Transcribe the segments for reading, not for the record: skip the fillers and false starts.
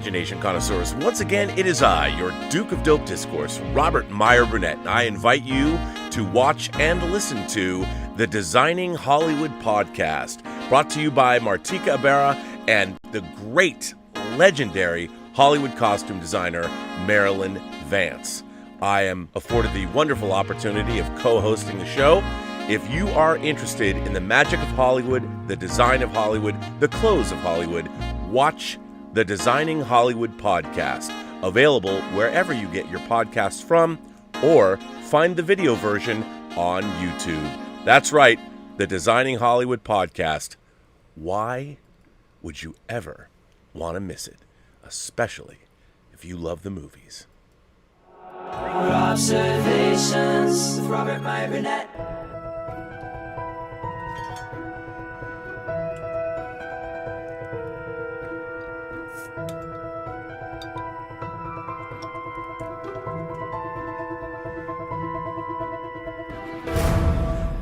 Imagination Connoisseurs. Once again, it is I, your Duke of Dope Discourse, Robert Meyer Burnett, and I invite you to watch and listen to the Designing Hollywood podcast, brought to you by Martika Ibarra and the great, legendary Hollywood costume designer, Marilyn Vance. I am afforded the wonderful opportunity of co-hosting the show. If you are interested in the magic of Hollywood, the design of Hollywood, the clothes of Hollywood, watch the Designing Hollywood podcast, available wherever you get your podcasts from, or find the video version on YouTube. That's right, the Designing Hollywood podcast. Why would you ever want to miss it, especially if you love the movies? Robservations with Robert Meyer Burnett.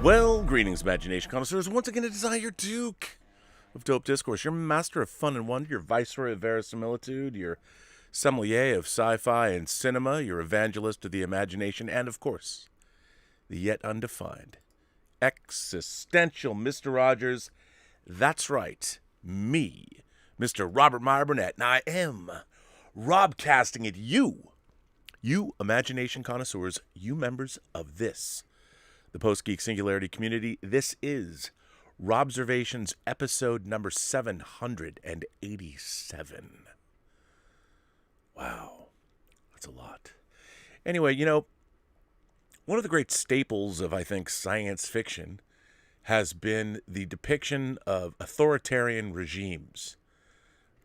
Well, greetings, Imagination Connoisseurs. Once again, it is I, your Duke of Dope Discourse, your master of fun and wonder, your viceroy of verisimilitude, your sommelier of sci-fi and cinema, your evangelist of the imagination, and, of course, the yet undefined, existential Mr. Rogers. That's right, me, Mr. Robert Meyer Burnett, and I am robcasting at you Imagination Connoisseurs, you members of this, the Post-Geek Singularity community. This is Robservations episode number 787. Wow, that's a lot. Anyway, one of the great staples of, I think, science fiction has been the depiction of authoritarian regimes,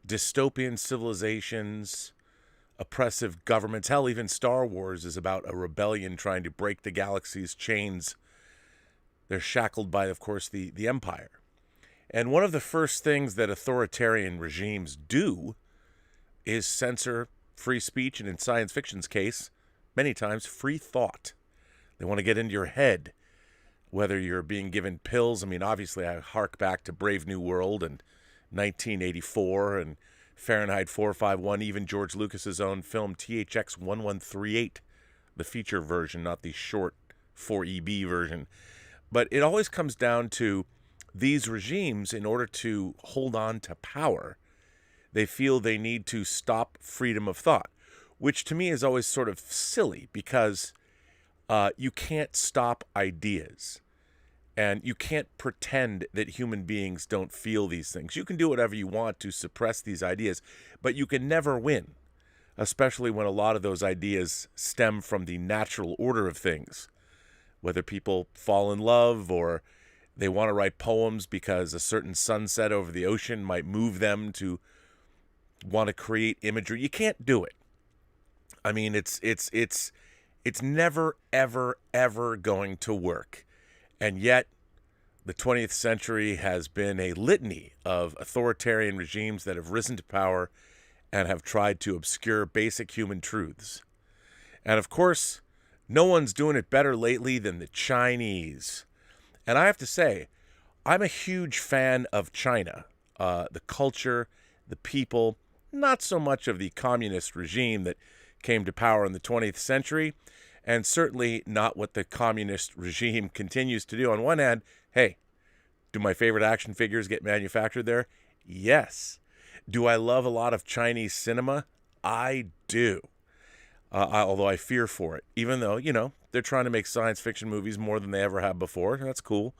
dystopian civilizations, oppressive governments. Hell, even Star Wars is about a rebellion trying to break the galaxy's chains. They're shackled by, of course, the Empire. And one of the first things that authoritarian regimes do is censor free speech, and in science fiction's case, many times free thought. They want to get into your head, whether you're being given pills. I mean, obviously, I hark back to Brave New World and 1984 and Fahrenheit 451, even George Lucas's own film THX 1138, the feature version, not the short 4EB version. But it always comes down to these regimes, in order to hold on to power, they feel they need to stop freedom of thought, which to me is always sort of silly, because you can't stop ideas. And you can't pretend that human beings don't feel these things. You can do whatever you want to suppress these ideas, but you can never win, especially when a lot of those ideas stem from the natural order of things, whether people fall in love or they want to write poems because a certain sunset over the ocean might move them to want to create imagery. You can't do it. I mean, it's never, ever, ever going to work. And yet, the 20th century has been a litany of authoritarian regimes that have risen to power and have tried to obscure basic human truths. And of course, no one's doing it better lately than the Chinese. And I have to say, I'm a huge fan of China, the culture, the people, not so much of the communist regime that came to power in the 20th century, and certainly not what the communist regime continues to do. On one hand, hey, do my favorite action figures get manufactured there? Yes. Do I love a lot of Chinese cinema? I do. Although I fear for it, even though, they're trying to make science fiction movies more than they ever have before. That's cool.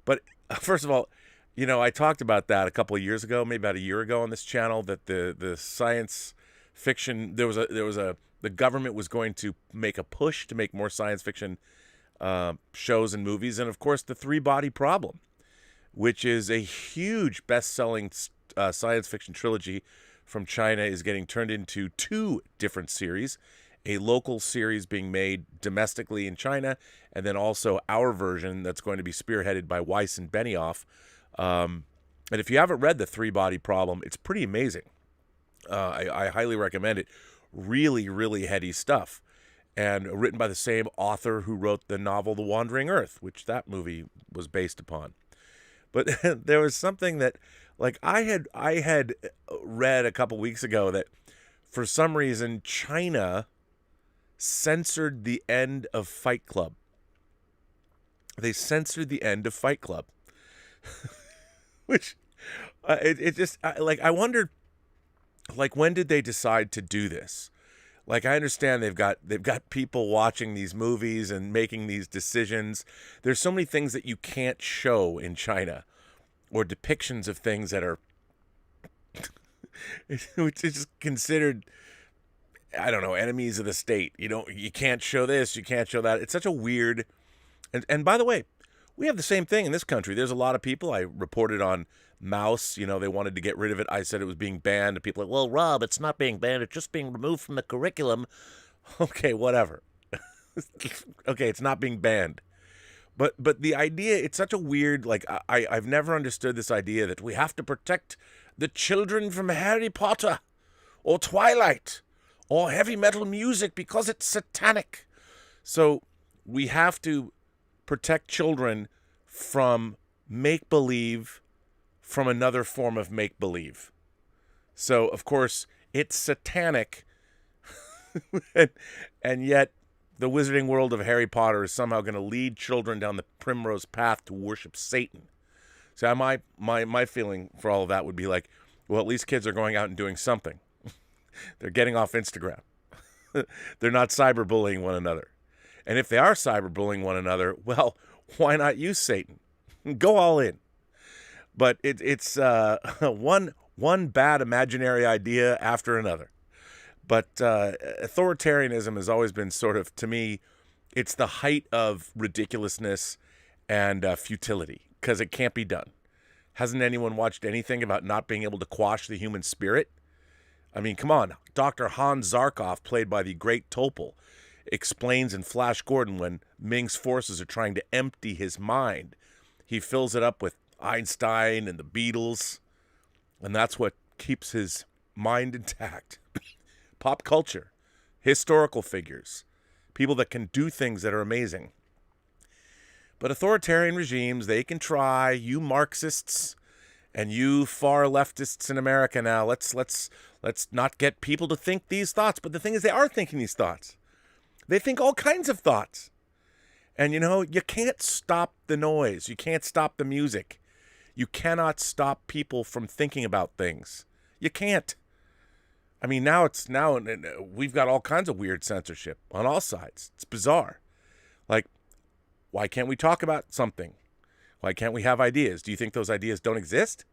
But first of all, I talked about that a couple of years ago, maybe about a year ago on this channel, that the science fiction, the government was going to make a push to make more science fiction shows and movies. And of course, the Three-Body Problem, which is a huge best-selling science fiction trilogy from China, is getting turned into two different series. A local series being made domestically in China, and then also our version that's going to be spearheaded by Weiss and Benioff. And if you haven't read The Three-Body Problem, it's pretty amazing. I highly recommend it. Really, really heady stuff. And written by the same author who wrote the novel The Wandering Earth, which that movie was based upon. But there was something that, like, I had read a couple weeks ago that for some reason, China censored the end of Fight Club. They censored the end of Fight Club. Which, it just, I wondered, like, when did they decide to do this? Like, I understand they've got people watching these movies and making these decisions. There's so many things that you can't show in China, or depictions of things that are, which is considered, I don't know, enemies of the state. You can't show this, you can't show that. It's such a weird, and by the way, we have the same thing in this country. There's a lot of people. I reported on Mouse, they wanted to get rid of it. I said it was being banned. And people are like, well, Rob, it's not being banned. It's just being removed from the curriculum. Okay, whatever. Okay, it's not being banned. But the idea, it's such a weird, like, I've never understood this idea that we have to protect the children from Harry Potter or Twilight or heavy metal music because it's satanic. So we have to protect children from make-believe, from another form of make-believe. So, of course, it's satanic, and yet the wizarding world of Harry Potter is somehow going to lead children down the primrose path to worship Satan. So my feeling for all of that would be like, well, at least kids are going out and doing something. They're getting off Instagram. They're not cyberbullying one another. And if they are cyberbullying one another, well, why not use Satan? Go all in. But it's one bad imaginary idea after another. But authoritarianism has always been sort of, to me, it's the height of ridiculousness and futility, because it can't be done. Hasn't anyone watched anything about not being able to quash the human spirit? I mean, come on. Dr. Hans Zarkov, played by the great Topol, explains in Flash Gordon when Ming's forces are trying to empty his mind. He fills it up with Einstein and the Beatles, and that's what keeps his mind intact. Pop culture, historical figures, people that can do things that are amazing. But authoritarian regimes, they can try. You Marxists and you far leftists in America now, let's not get people to think these thoughts. But the thing is, they are thinking these thoughts. They think all kinds of thoughts. And, you can't stop the noise. You can't stop the music. You cannot stop people from thinking about things. You can't. I mean, now we've got all kinds of weird censorship on all sides. It's bizarre. Like, why can't we talk about something? Why can't we have ideas? Do you think those ideas don't exist?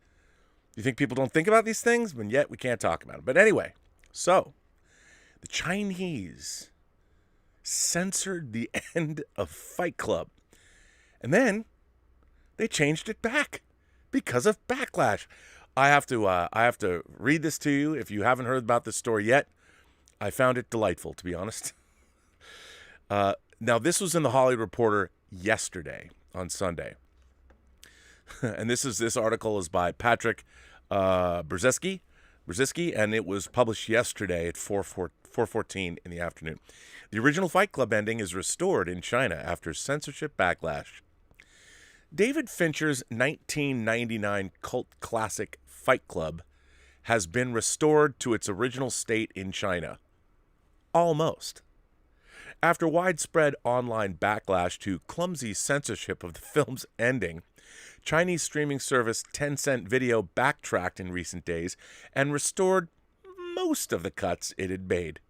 Do you think people don't think about these things? And yet we can't talk about them. But anyway, so the Chinese censored the end of Fight Club. And then they changed it back because of backlash. I have to read this to you. If you haven't heard about this story yet, I found it delightful, to be honest. Now, this was in the Hollywood Reporter yesterday on Sunday. And this article is by Patrick Brzezinski, and it was published yesterday at 4:14 in the afternoon. The original Fight Club ending is restored in China after censorship backlash. David Fincher's 1999 cult classic Fight Club has been restored to its original state in China. Almost. After widespread online backlash to clumsy censorship of the film's ending, Chinese streaming service Tencent Video backtracked in recent days and restored most of the cuts it had made.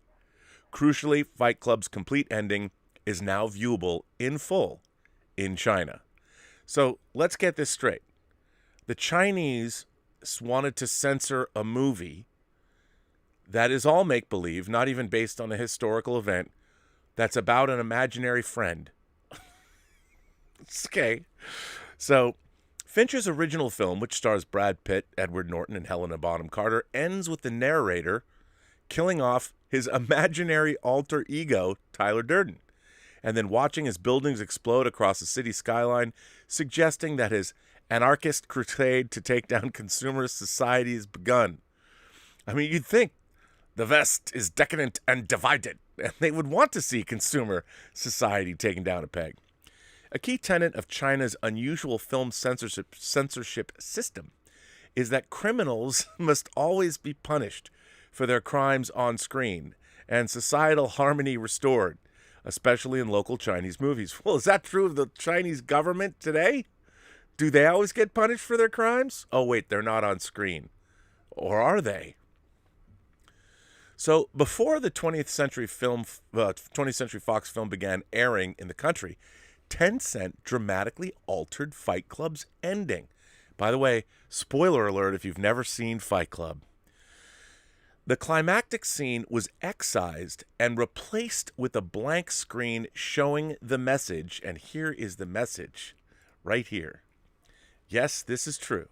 Crucially, Fight Club's complete ending is now viewable in full in China. So let's get this straight. The Chinese wanted to censor a movie that is all make-believe, not even based on a historical event, that's about an imaginary friend. It's okay. So Fincher's original film, which stars Brad Pitt, Edward Norton, and Helena Bonham Carter, ends with the narrator killing off his imaginary alter ego, Tyler Durden, and then watching his buildings explode across the city skyline, suggesting that his anarchist crusade to take down consumerist society has begun. I mean, you'd think the West is decadent and divided, and they would want to see consumer society taken down a peg. A key tenet of China's unusual film censorship system is that criminals must always be punished for their crimes on screen and societal harmony restored, especially in local Chinese movies. Well, is that true of the Chinese government today? Do they always get punished for their crimes? Oh, wait, they're not on screen. Or are they? So before the 20th Century Fox film began airing in the country, Tencent dramatically altered Fight Club's ending. By the way, spoiler alert if you've never seen Fight Club. The climactic scene was excised and replaced with a blank screen showing the message, and here is the message, right here. Yes, this is true.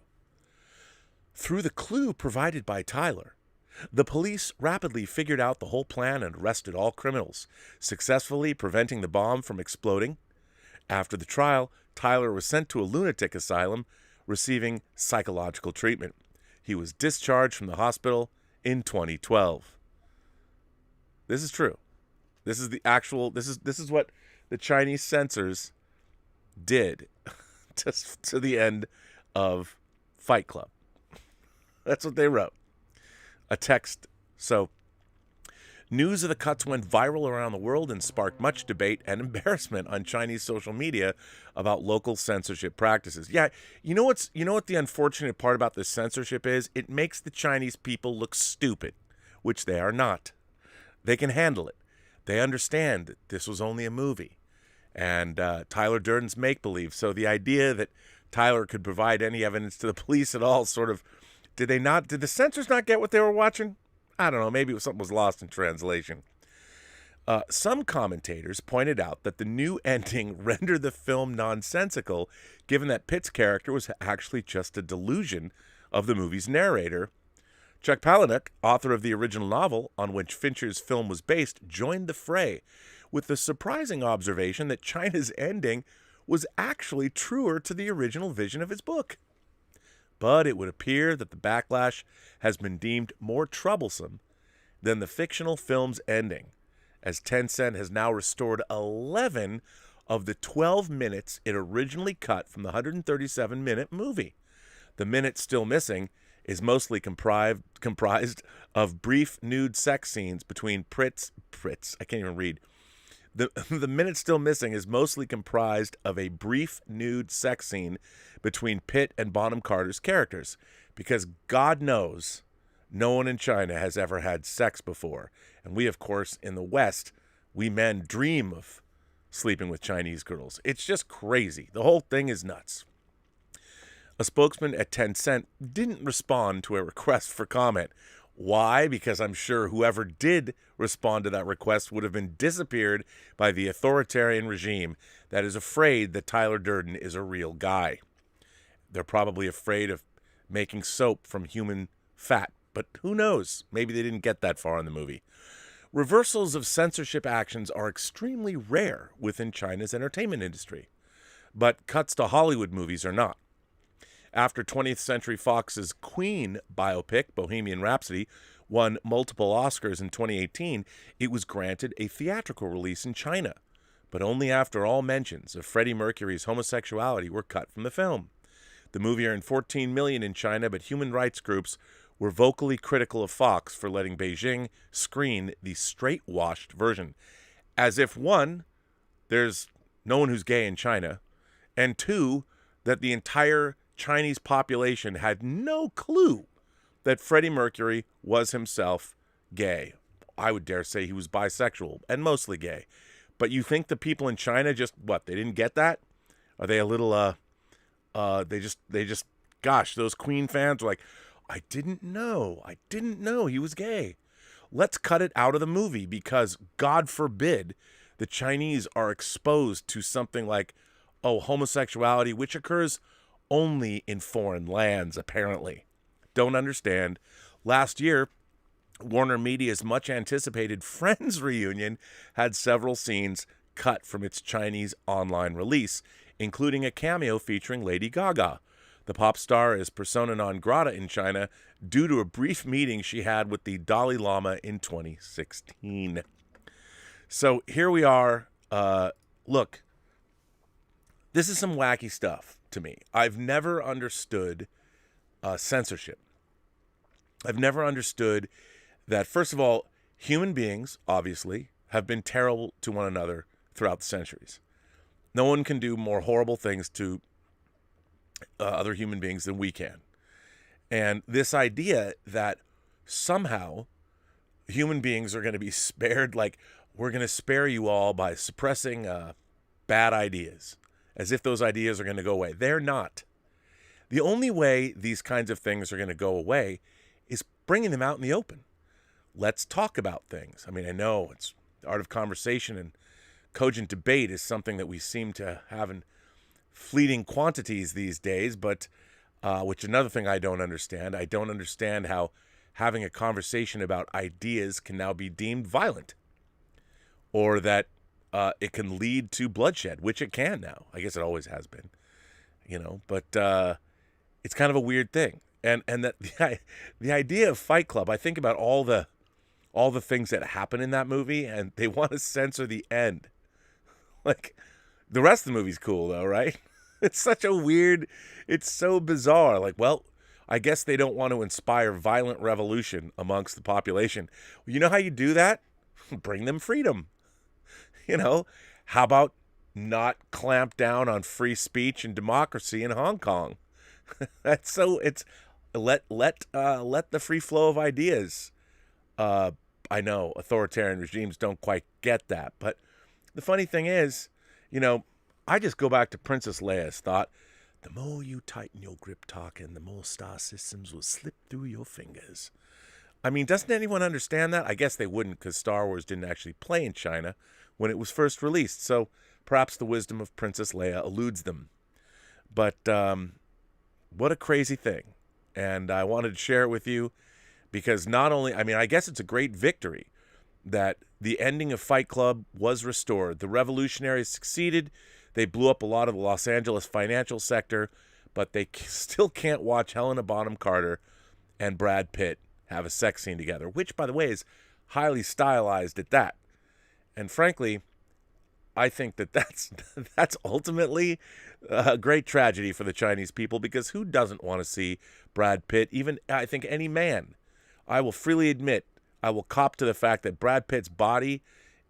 Through the clue provided by Tyler, the police rapidly figured out the whole plan and arrested all criminals, successfully preventing the bomb from exploding. After the trial, Tyler was sent to a lunatic asylum, receiving psychological treatment. He was discharged from the hospital in 2012. This is true. This is the actual. This is what the Chinese censors did to the end of Fight Club. That's what they wrote. A text. So, news of the cuts went viral around the world and sparked much debate and embarrassment on Chinese social media about local censorship practices. Yeah, you know what the unfortunate part about this censorship is? It makes the Chinese people look stupid, which they are not. They can handle it. They understand that this was only a movie. And Tyler Durden's make-believe. So the idea that Tyler could provide any evidence to the police at all sort of... Did the censors not get what they were watching? I don't know. Maybe something was lost in translation. Some commentators pointed out that the new ending rendered the film nonsensical, given that Pitt's character was actually just a delusion of the movie's narrator. Chuck Palahniuk, author of the original novel on which Fincher's film was based, joined the fray with the surprising observation that China's ending was actually truer to the original vision of his book. But it would appear that the backlash has been deemed more troublesome than the fictional film's ending, as Tencent has now restored 11 of the 12 minutes it originally cut from the 137-minute movie. The minute still missing is mostly comprised of brief nude sex scenes between I can't even read. The minute still missing is mostly comprised of a brief nude sex scene between Pitt and Bonham Carter's characters, because God knows no one in China has ever had sex before. And we, of course, in the West, we men dream of sleeping with Chinese girls. It's just crazy. The whole thing is nuts. A spokesman at Tencent didn't respond to a request for comment. Why? Because I'm sure whoever did respond to that request would have been disappeared by the authoritarian regime that is afraid that Tyler Durden is a real guy. They're probably afraid of making soap from human fat, but who knows? Maybe they didn't get that far in the movie. Reversals of censorship actions are extremely rare within China's entertainment industry, but cuts to Hollywood movies are not. After 20th Century Fox's Queen biopic, Bohemian Rhapsody, won multiple Oscars in 2018, it was granted a theatrical release in China, but only after all mentions of Freddie Mercury's homosexuality were cut from the film. The movie earned $14 million in China, but human rights groups were vocally critical of Fox for letting Beijing screen the straight-washed version. As if, one, there's no one who's gay in China, and two, that the entire Chinese population had no clue that Freddie Mercury was himself gay. I would dare say he was bisexual and mostly gay. But you think the people in China just, they didn't get that? Are they a little, gosh, those Queen fans were like, I didn't know he was gay. Let's cut it out of the movie because, God forbid, the Chinese are exposed to something like, homosexuality, which occurs only in foreign lands, apparently. Don't understand. Last year, Warner Media's much-anticipated Friends reunion had several scenes cut from its Chinese online release, including a cameo featuring Lady Gaga. The pop star is persona non grata in China due to a brief meeting she had with the Dalai Lama in 2016. So here we are. Look, this is some wacky stuff to me. I've never understood censorship. I've never understood that, first of all, human beings, obviously, have been terrible to one another throughout the centuries. No one can do more horrible things to other human beings than we can. And this idea that somehow human beings are going to be spared, like we're going to spare you all by suppressing bad ideas, as if those ideas are going to go away. They're not. The only way these kinds of things are going to go away is bringing them out in the open. Let's talk about things. I mean, I know it's the art of conversation, and cogent debate is something that we seem to have in fleeting quantities these days, but which is another thing I don't understand. I don't understand how having a conversation about ideas can now be deemed violent, or that it can lead to bloodshed, which it can now. I guess it always has been, but it's kind of a weird thing. And that the idea of Fight Club, I think about all the things that happen in that movie, and they want to censor the end. Like, the rest of the movie's cool though, right? It's such a weird, it's so bizarre. Like, well, I guess they don't want to inspire violent revolution amongst the population. You know how you do that? Bring them freedom. How about not clamp down on free speech and democracy in Hong Kong? It's let the free flow of ideas. I know authoritarian regimes don't quite get that, but the funny thing is, I just go back to Princess Leia's thought: the more you tighten your grip, Tarkin, the more star systems will slip through your fingers. I mean, doesn't anyone understand that? I guess they wouldn't, because Star Wars didn't actually play in China when it was first released, so perhaps the wisdom of Princess Leia eludes them. But what a crazy thing. And I wanted to share it with you because not only, I guess it's a great victory that the ending of Fight Club was restored. The revolutionaries succeeded. They blew up a lot of the Los Angeles financial sector, but they still can't watch Helena Bonham Carter and Brad Pitt have a sex scene together, which, by the way, is highly stylized at that. And frankly, I think that's ultimately a great tragedy for the Chinese people, because who doesn't want to see Brad Pitt? Even, I think, any man. I will freely admit, I will cop to the fact that Brad Pitt's body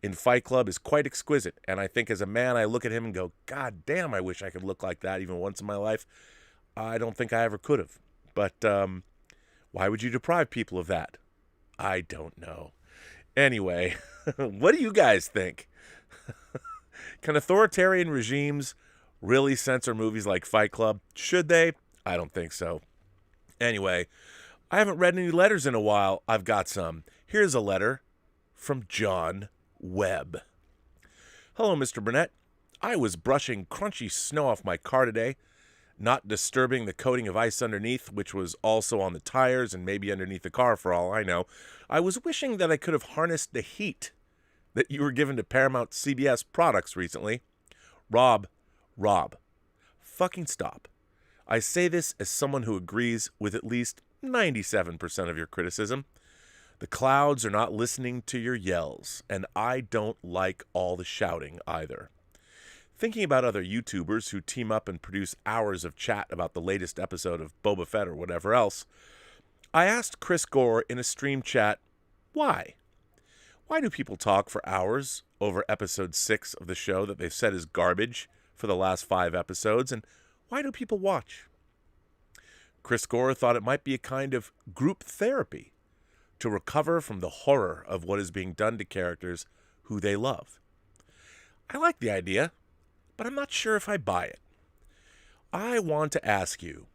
in Fight Club is quite exquisite. And I think as a man, I look at him and go, God damn, I wish I could look like that even once in my life. I don't think I ever could have. But why would you deprive people of that? I don't know. Anyway, what do you guys think? Can authoritarian regimes really censor movies like Fight Club? Should they? I don't think so. Anyway, I haven't read any letters in a while. I've got some. Here's a letter from John Webb. Hello, Mr. Burnett. I was brushing crunchy snow off my car today, not disturbing the coating of ice underneath, which was also on the tires and maybe underneath the car for all I know. I was wishing that I could have harnessed the heat that you were given to Paramount CBS products recently. Rob, fucking stop. I say this as someone who agrees with at least 97% of your criticism. The clouds are not listening to your yells, and I don't like all the shouting either. Thinking about other YouTubers who team up and produce hours of chat about the latest episode of Boba Fett or whatever else, I asked Chris Gore in a stream chat, why? Why do people talk for hours over episode 6 of the show that they've said is garbage for the last 5 episodes, and why do people watch? Chris Gore thought it might be a kind of group therapy to recover from the horror of what is being done to characters who they love. I like the idea, but I'm not sure if I buy it. I want to ask you,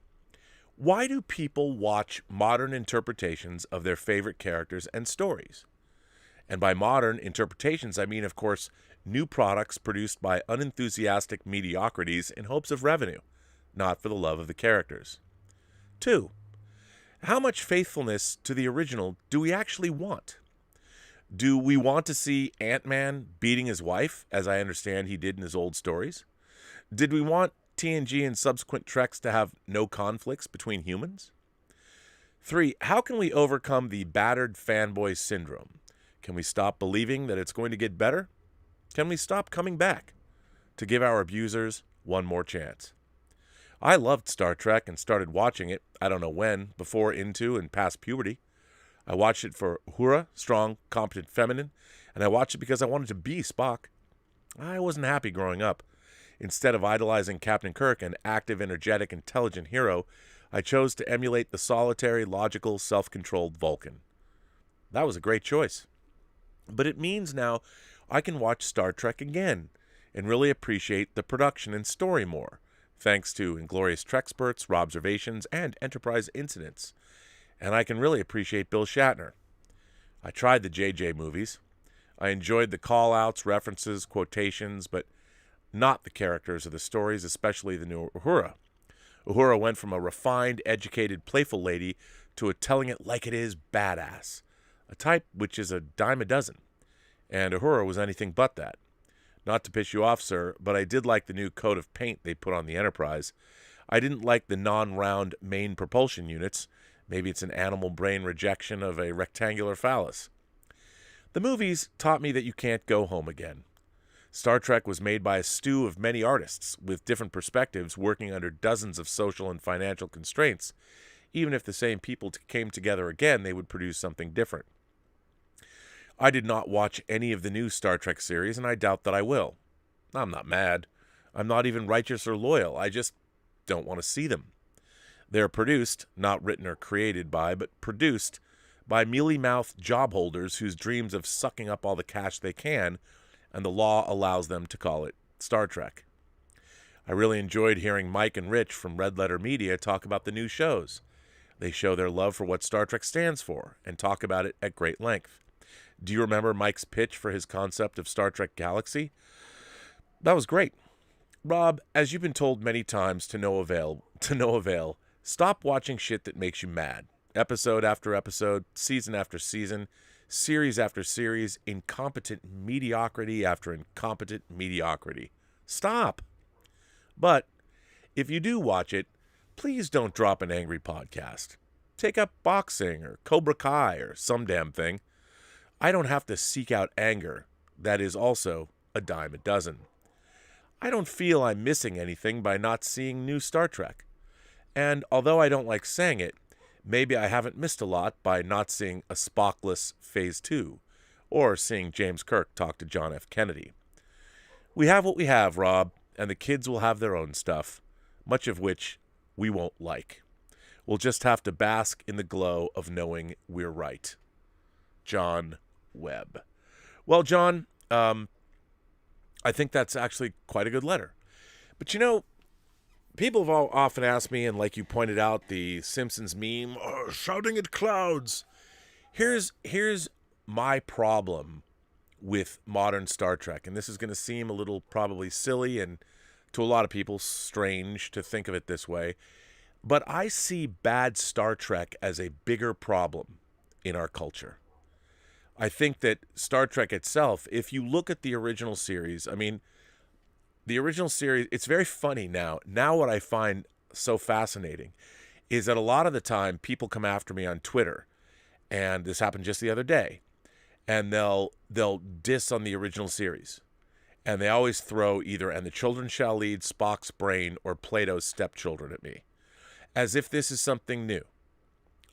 why do people watch modern interpretations of their favorite characters and stories? And by modern interpretations, I mean, of course, new products produced by unenthusiastic mediocrities in hopes of revenue, not for the love of the characters. 2. How much faithfulness to the original do we actually want? Do we want to see Ant-Man beating his wife, as I understand he did in his old stories? Did we want TNG and subsequent Treks to have no conflicts between humans? 3. How can we overcome the battered fanboy syndrome? Can we stop believing that it's going to get better? Can we stop coming back to give our abusers one more chance? I loved Star Trek and started watching it, I don't know when, before, into, and past puberty. I watched it for Uhura, strong, competent, feminine, and I watched it because I wanted to be Spock. I wasn't happy growing up. Instead of idolizing Captain Kirk, an active, energetic, intelligent hero, I chose to emulate the solitary, logical, self-controlled Vulcan. That was a great choice. But it means now I can watch Star Trek again and really appreciate the production and story more, thanks to Inglorious Trexperts, Robservations, and Enterprise Incidents. And I can really appreciate Bill Shatner. I tried the JJ movies. I enjoyed the call-outs, references, quotations, but not the characters or the stories, especially the new Uhura. Uhura went from a refined, educated, playful lady to a telling it like it is badass, a type which is a dime a dozen. And Uhura was anything but that. Not to piss you off, sir, but I did like the new coat of paint they put on the Enterprise. I didn't like the non-round main propulsion units. Maybe it's an animal brain rejection of a rectangular phallus. The movies taught me that you can't go home again. Star Trek was made by a stew of many artists with different perspectives working under dozens of social and financial constraints. Even if the same people came together again, they would produce something different. I did not watch any of the new Star Trek series, and I doubt that I will. I'm not mad. I'm not even righteous or loyal. I just don't want to see them. They're produced, not written or created by, but produced by mealy-mouthed job holders whose dreams of sucking up all the cash they can, and the law allows them to call it Star Trek. I really enjoyed hearing Mike and Rich from Red Letter Media talk about the new shows. They show their love for what Star Trek stands for and talk about it at great length. Do you remember Mike's pitch for his concept of Star Trek Galaxy? That was great. Rob, as you've been told many times to no avail, stop watching shit that makes you mad. Episode after episode, season after season, series after series, incompetent mediocrity after incompetent mediocrity. Stop. But if you do watch it, please don't drop an angry podcast. Take up boxing or Cobra Kai or some damn thing. I don't have to seek out anger. That is also a dime a dozen. I don't feel I'm missing anything by not seeing new Star Trek. And although I don't like saying it, maybe I haven't missed a lot by not seeing a Spockless Phase 2 or seeing James Kirk talk to John F. Kennedy. We have what we have, Rob, and the kids will have their own stuff, much of which we won't like. We'll just have to bask in the glow of knowing we're right. John Webb. Well, John, I think that's actually quite a good letter. But you know, people have often asked me, and like you pointed out, the Simpsons meme, shouting at clouds. Here's my problem with modern Star Trek, and this is going to seem a little probably silly and to a lot of people strange to think of it this way, but I see bad Star Trek as a bigger problem in our culture. I think that Star Trek itself, if you look at the original series, I mean, the original series, it's very funny now. Now what I find so fascinating is that a lot of the time people come after me on Twitter, and this happened just the other day, and they'll diss on the original series. And they always throw either "And the Children Shall Lead," Spock's Brain, or Plato's Stepchildren at me, as if this is something new.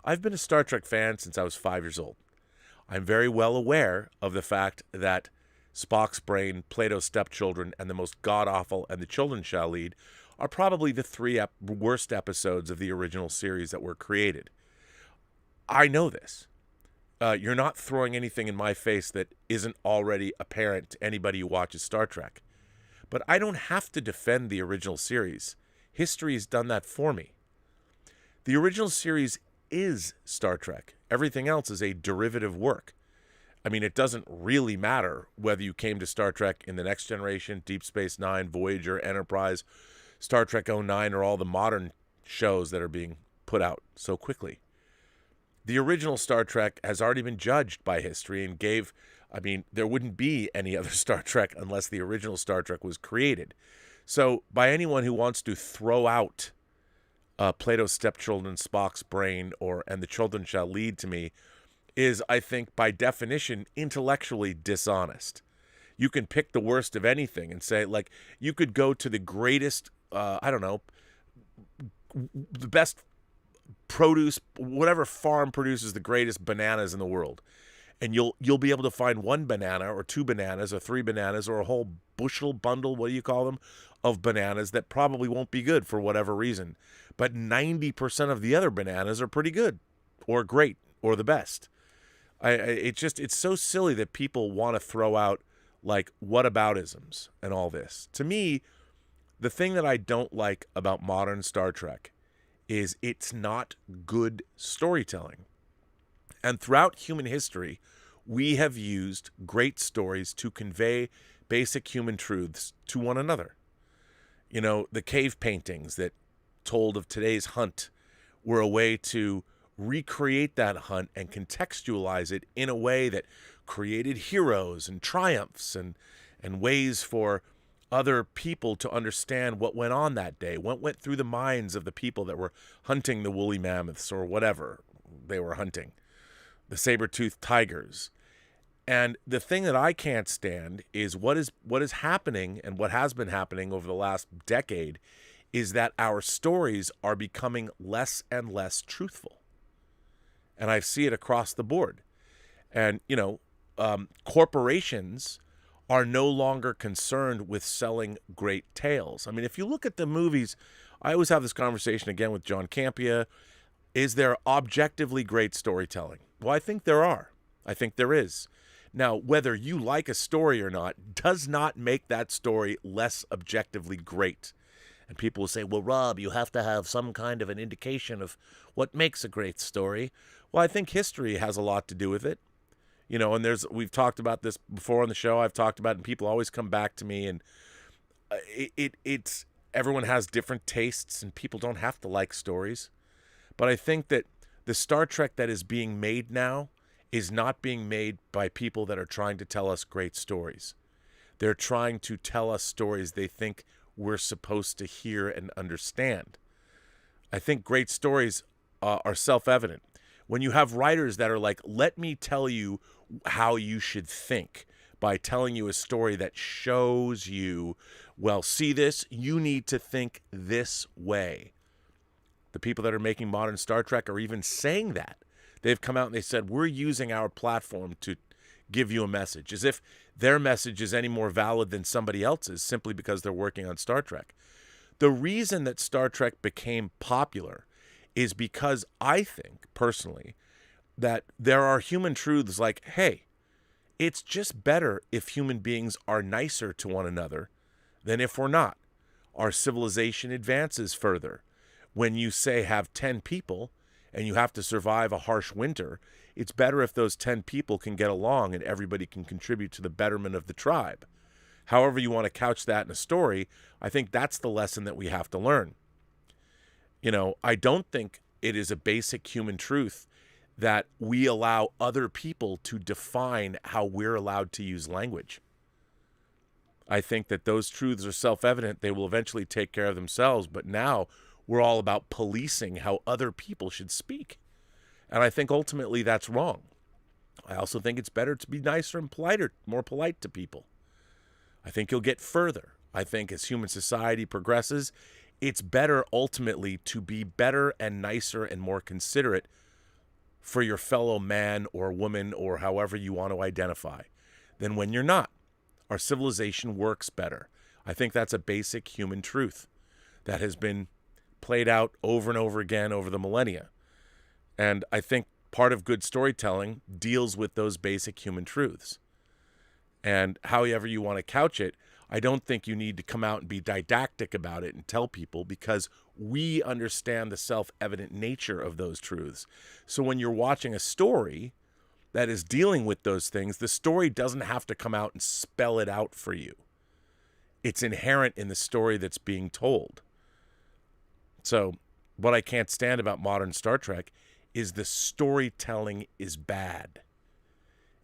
I've been a Star Trek fan since I was 5 years old. I'm very well aware of the fact that Spock's Brain, Plato's Stepchildren, and the most god-awful "And the Children Shall Lead" are probably the three worst episodes of the original series that were created. I know this. You're not throwing anything in my face that isn't already apparent to anybody who watches Star Trek. But I don't have to defend the original series. History has done that for me. The original series is Star Trek. Everything else is a derivative work. I mean, it doesn't really matter whether you came to Star Trek in The Next Generation, Deep Space Nine, Voyager, Enterprise, Star Trek 09, or all the modern shows that are being put out so quickly. The original Star Trek has already been judged by history and there wouldn't be any other Star Trek unless the original Star Trek was created. So by anyone who wants to throw out Plato's Stepchildren, Spock's Brain, And the Children Shall Lead to me is, I think, by definition, intellectually dishonest. You can pick the worst of anything and say, like, you could go to the greatest, the best produce, whatever farm produces the greatest bananas in the world. And you'll be able to find one banana or two bananas or three bananas or a whole bushel, bundle, what do you call them, of bananas that probably won't be good for whatever reason. But 90% of the other bananas are pretty good or great or the best. It's so silly that people want to throw out like whataboutisms and all this. To me, the thing that I don't like about modern Star Trek is it's not good storytelling. And throughout human history, we have used great stories to convey basic human truths to one another. You know, the cave paintings that told of today's hunt were a way to recreate that hunt and contextualize it in a way that created heroes and triumphs and ways for other people to understand what went on that day, what went through the minds of the people that were hunting the woolly mammoths or whatever they were hunting, the saber-toothed tigers. And the thing that I can't stand is what is happening, and what has been happening over the last decade, is that our stories are becoming less and less truthful. And I see it across the board. And, you know, corporations are no longer concerned with selling great tales. I mean, if you look at the movies, I always have this conversation again with John Campea. Is there objectively great storytelling? Well, I think there are. I think there is. Now, whether you like a story or not does not make that story less objectively great. And people will say, well, Rob, you have to have some kind of an indication of what makes a great story. Well, I think history has a lot to do with it. You know, and we've talked about this before on the show. I've talked about it, and people always come back to me, and it's everyone has different tastes, and people don't have to like stories. But I think that the Star Trek that is being made now is not being made by people that are trying to tell us great stories. They're trying to tell us stories they think we're supposed to hear and understand. I think great stories are self-evident. When you have writers that are like, let me tell you how you should think by telling you a story that shows you, well, see this, you need to think this way. The people that are making modern Star Trek are even saying that. They've come out and they said, we're using our platform to give you a message, as if their message is any more valid than somebody else's simply because they're working on Star Trek. The reason that Star Trek became popular is because I think, personally, that there are human truths like, hey, it's just better if human beings are nicer to one another than if we're not. Our civilization advances further. When you say have 10 people and you have to survive a harsh winter, it's better if those 10 people can get along and everybody can contribute to the betterment of the tribe. However you want to couch that in a story, I think that's the lesson that we have to learn. You know, I don't think it is a basic human truth that we allow other people to define how we're allowed to use language. I think that those truths are self-evident. They will eventually take care of themselves, but now we're all about policing how other people should speak. And I think ultimately that's wrong. I also think it's better to be nicer and politer, more polite to people. I think you'll get further. I think as human society progresses, it's better ultimately to be better and nicer and more considerate for your fellow man or woman or however you want to identify than when you're not. Our civilization works better. I think that's a basic human truth that has been played out over and over again over the millennia. And I think part of good storytelling deals with those basic human truths. And however you want to couch it, I don't think you need to come out and be didactic about it and tell people, because we understand the self-evident nature of those truths. So when you're watching a story that is dealing with those things, the story doesn't have to come out and spell it out for you. It's inherent in the story that's being told. So what I can't stand about modern Star Trek is the storytelling is bad.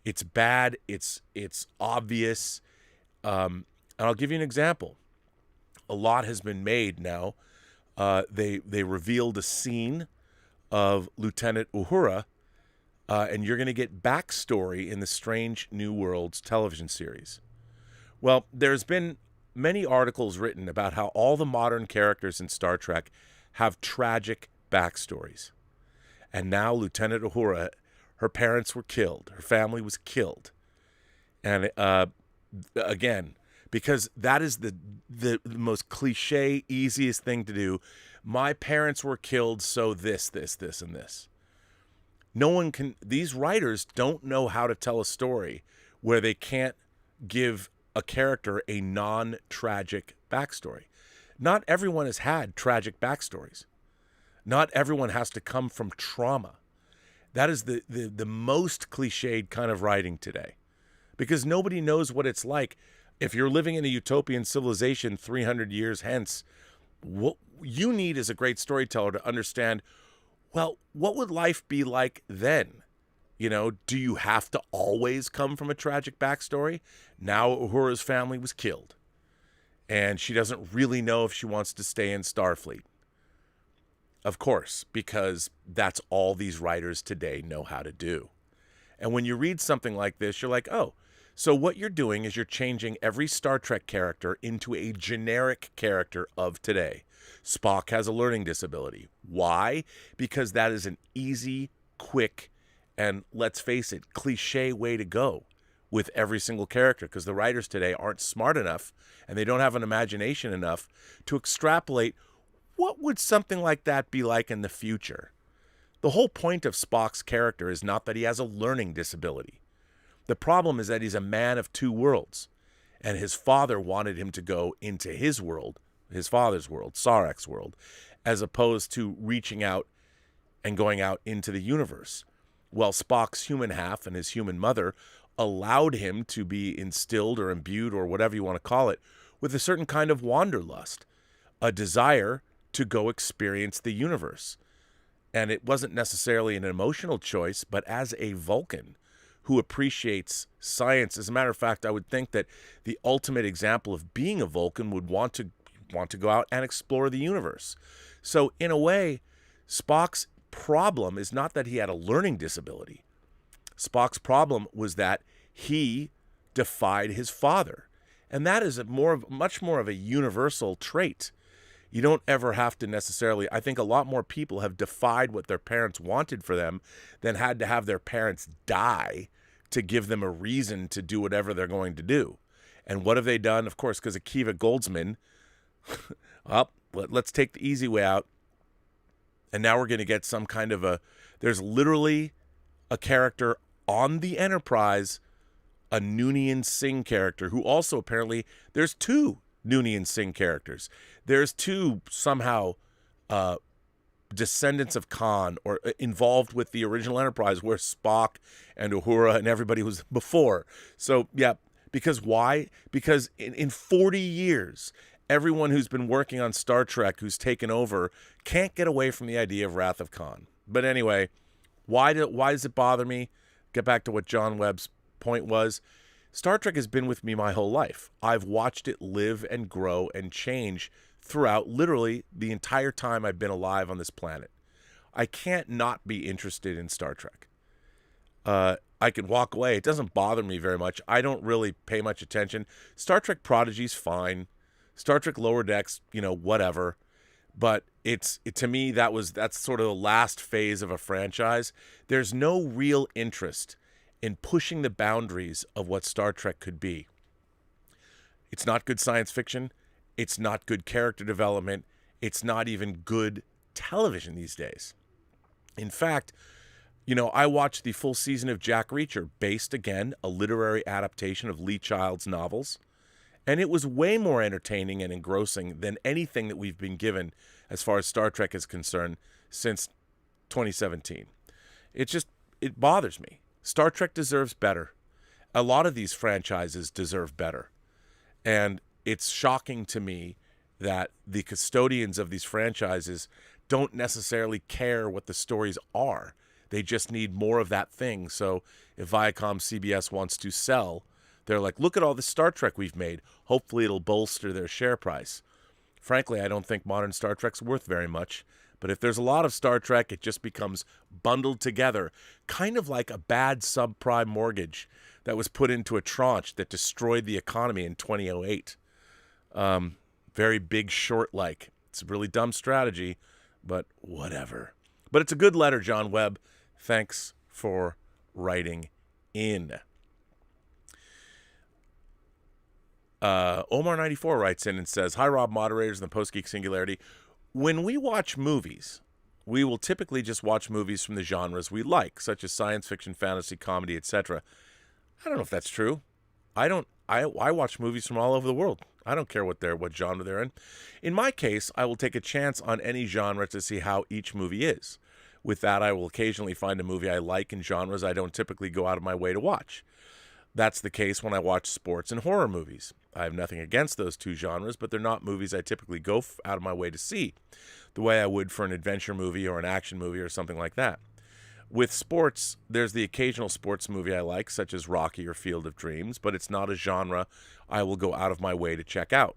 It's bad. It's obvious. And I'll give you an example. A lot has been made now. They revealed a scene of Lieutenant Uhura, and you're going to get backstory in the Strange New Worlds television series. Well, there's been many articles written about how all the modern characters in Star Trek have tragic backstories. And now Lieutenant Uhura, her parents were killed. Her family was killed. And again, because that is the most cliche, easiest thing to do. My parents were killed, so this, and this. No one can, these writers don't know how to tell a story where they can't give a character a non-tragic backstory. Not everyone has had tragic backstories. Not everyone has to come from trauma. That is the most cliched kind of writing today, because nobody knows what it's like. If you're living in a utopian civilization 300 years hence, what you need is a great storyteller to understand, well, what would life be like then? You know, do you have to always come from a tragic backstory? Now Uhura's family was killed, and she doesn't really know if she wants to stay in Starfleet. Of course, because that's all these writers today know how to do. And when you read something like this, you're like, oh, so what you're doing is you're changing every Star Trek character into a generic character of today. Spock has a learning disability. Why? Because that is an easy, quick, and let's face it, cliche way to go with every single character, because the writers today aren't smart enough and they don't have an imagination enough to extrapolate what would something like that be like in the future. The whole point of Spock's character is not that he has a learning disability. The problem is that he's a man of two worlds, and his father wanted him to go into his world, his father's world, Sarek's world, as opposed to reaching out and going out into the universe. Well, Spock's human half and his human mother allowed him to be instilled or imbued, or whatever you want to call it, with a certain kind of wanderlust, a desire to go experience the universe. And it wasn't necessarily an emotional choice, but as a Vulcan who appreciates science. As a matter of fact, I would think that the ultimate example of being a Vulcan would want to go out and explore the universe. So in a way, Spock's problem is not that he had a learning disability. Spock's problem was that he defied his father. And that is much more of a universal trait. You don't ever have to necessarily, I think a lot more people have defied what their parents wanted for them than had to have their parents die to give them a reason to do whatever they're going to do. And what have they done? Of course, because of Kiva Goldsman, well, let's take the easy way out. And now we're going to get some kind of there's literally a character on the Enterprise, a Noonien Singh character, who also apparently, there's two Noonien Singh characters. There's two somehow descendants of Khan, or involved with the original Enterprise, where Spock and Uhura and everybody was before. So, yeah, because why? Because in 40 years, everyone who's been working on Star Trek, who's taken over, can't get away from the idea of Wrath of Khan. But anyway, why does it bother me? Get back to what John Webb's point was. Star Trek has been with me my whole life. I've watched it live and grow and change throughout literally the entire time I've been alive on this planet. I can't not be interested in Star Trek. I can walk away. It doesn't bother me very much. I don't really pay much attention. Star Trek Prodigy's fine. Star Trek Lower Decks, whatever. But to me, that's sort of the last phase of a franchise. There's no real interest in pushing the boundaries of what Star Trek could be. It's not good science fiction. It's not good character development. It's not even good television these days. In fact, I watched the full season of Jack Reacher, based, again, a literary adaptation of Lee Child's novels. And it was way more entertaining and engrossing than anything that we've been given as far as Star Trek is concerned since 2017. It bothers me. Star Trek deserves better. A lot of these franchises deserve better. And it's shocking to me that the custodians of these franchises don't necessarily care what the stories are. They just need more of that thing. So if Viacom CBS wants to sell, they're like, look at all the Star Trek we've made. Hopefully it'll bolster their share price. Frankly, I don't think modern Star Trek's worth very much. But if there's a lot of Star Trek, it just becomes bundled together, kind of like a bad subprime mortgage that was put into a tranche that destroyed the economy in 2008. Very Big Short-like. It's a really dumb strategy, but whatever. But it's a good letter, John Webb. Thanks for writing in. Omar94 writes in and says, "Hi, Rob, moderators and the Post-Geek Singularity. When we watch movies, we will typically just watch movies from the genres we like, such as science fiction, fantasy, comedy, etc. I don't know if that's true. I watch movies from all over the world. I don't care what genre they're in. In my case, I will take a chance on any genre to see how each movie is. With that, I will occasionally find a movie I like in genres I don't typically go out of my way to watch. That's the case when I watch sports and horror movies. I have nothing against those two genres, but they're not movies I typically go out of my way to see, the way I would for an adventure movie or an action movie or something like that. With sports, there's the occasional sports movie I like, such as Rocky or Field of Dreams, but it's not a genre I will go out of my way to check out.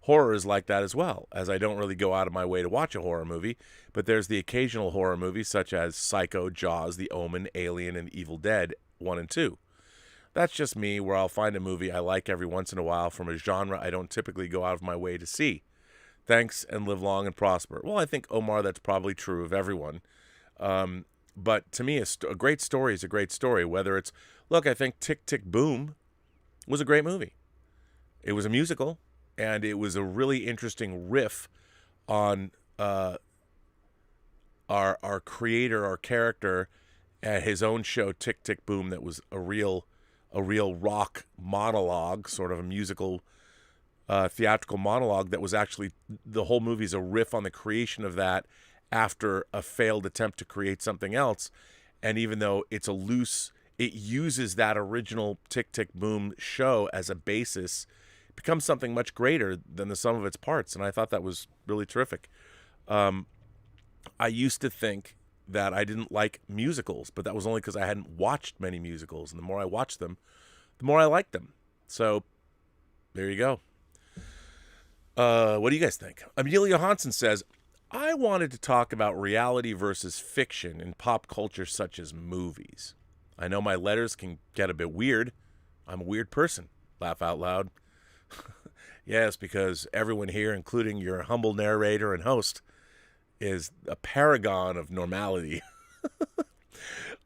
Horror is like that as well, as I don't really go out of my way to watch a horror movie, but there's the occasional horror movie such as Psycho, Jaws, The Omen, Alien, and Evil Dead 1 and 2. That's just me, where I'll find a movie I like every once in a while from a genre I don't typically go out of my way to see. Thanks, and live long and prosper." Well, I think, Omar, that's probably true of everyone. But to me, a great story is a great story. Whether it's, look, I think Tick, Tick, Boom was a great movie. It was a musical, and it was a really interesting riff on our creator, our character, at his own show, Tick, Tick, Boom, that was a real rock monologue, sort of a musical theatrical monologue that was actually, the whole movie's a riff on the creation of that after a failed attempt to create something else. And even though it's it uses that original Tick, Tick, Boom show as a basis, it becomes something much greater than the sum of its parts. And I thought that was really terrific. I used to think that I didn't like musicals, but that was only because I hadn't watched many musicals. And the more I watched them, the more I liked them. So there you go. What do you guys think? Amelia Hansen says, "I wanted to talk about reality versus fiction in pop culture such as movies. I know my letters can get a bit weird. I'm a weird person. Laugh out loud." Yes, because everyone here, including your humble narrator and host, is a paragon of normality.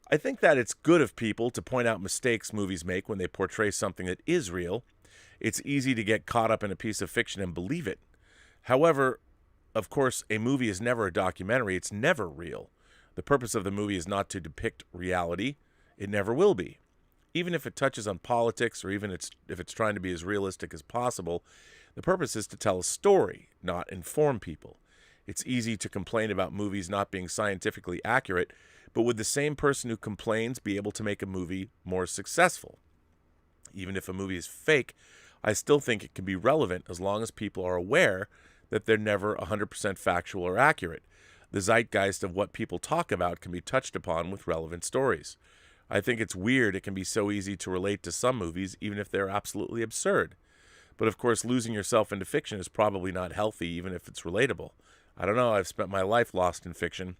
I think that it's good of people to point out mistakes movies make when they portray something that is real. It's easy to get caught up in a piece of fiction and believe it. However, of course, a movie is never a documentary. It's never real. The purpose of the movie is not to depict reality. It never will be. Even if it touches on politics, or even if it's trying to be as realistic as possible, the purpose is to tell a story, not inform people. It's easy to complain about movies not being scientifically accurate, but would the same person who complains be able to make a movie more successful? Even if a movie is fake, I still think it can be relevant as long as people are aware that they're never 100% factual or accurate. The zeitgeist of what people talk about can be touched upon with relevant stories. I think it's weird it can be so easy to relate to some movies, even if they're absolutely absurd. But of course, losing yourself into fiction is probably not healthy, even if it's relatable. I don't know, I've spent my life lost in fiction.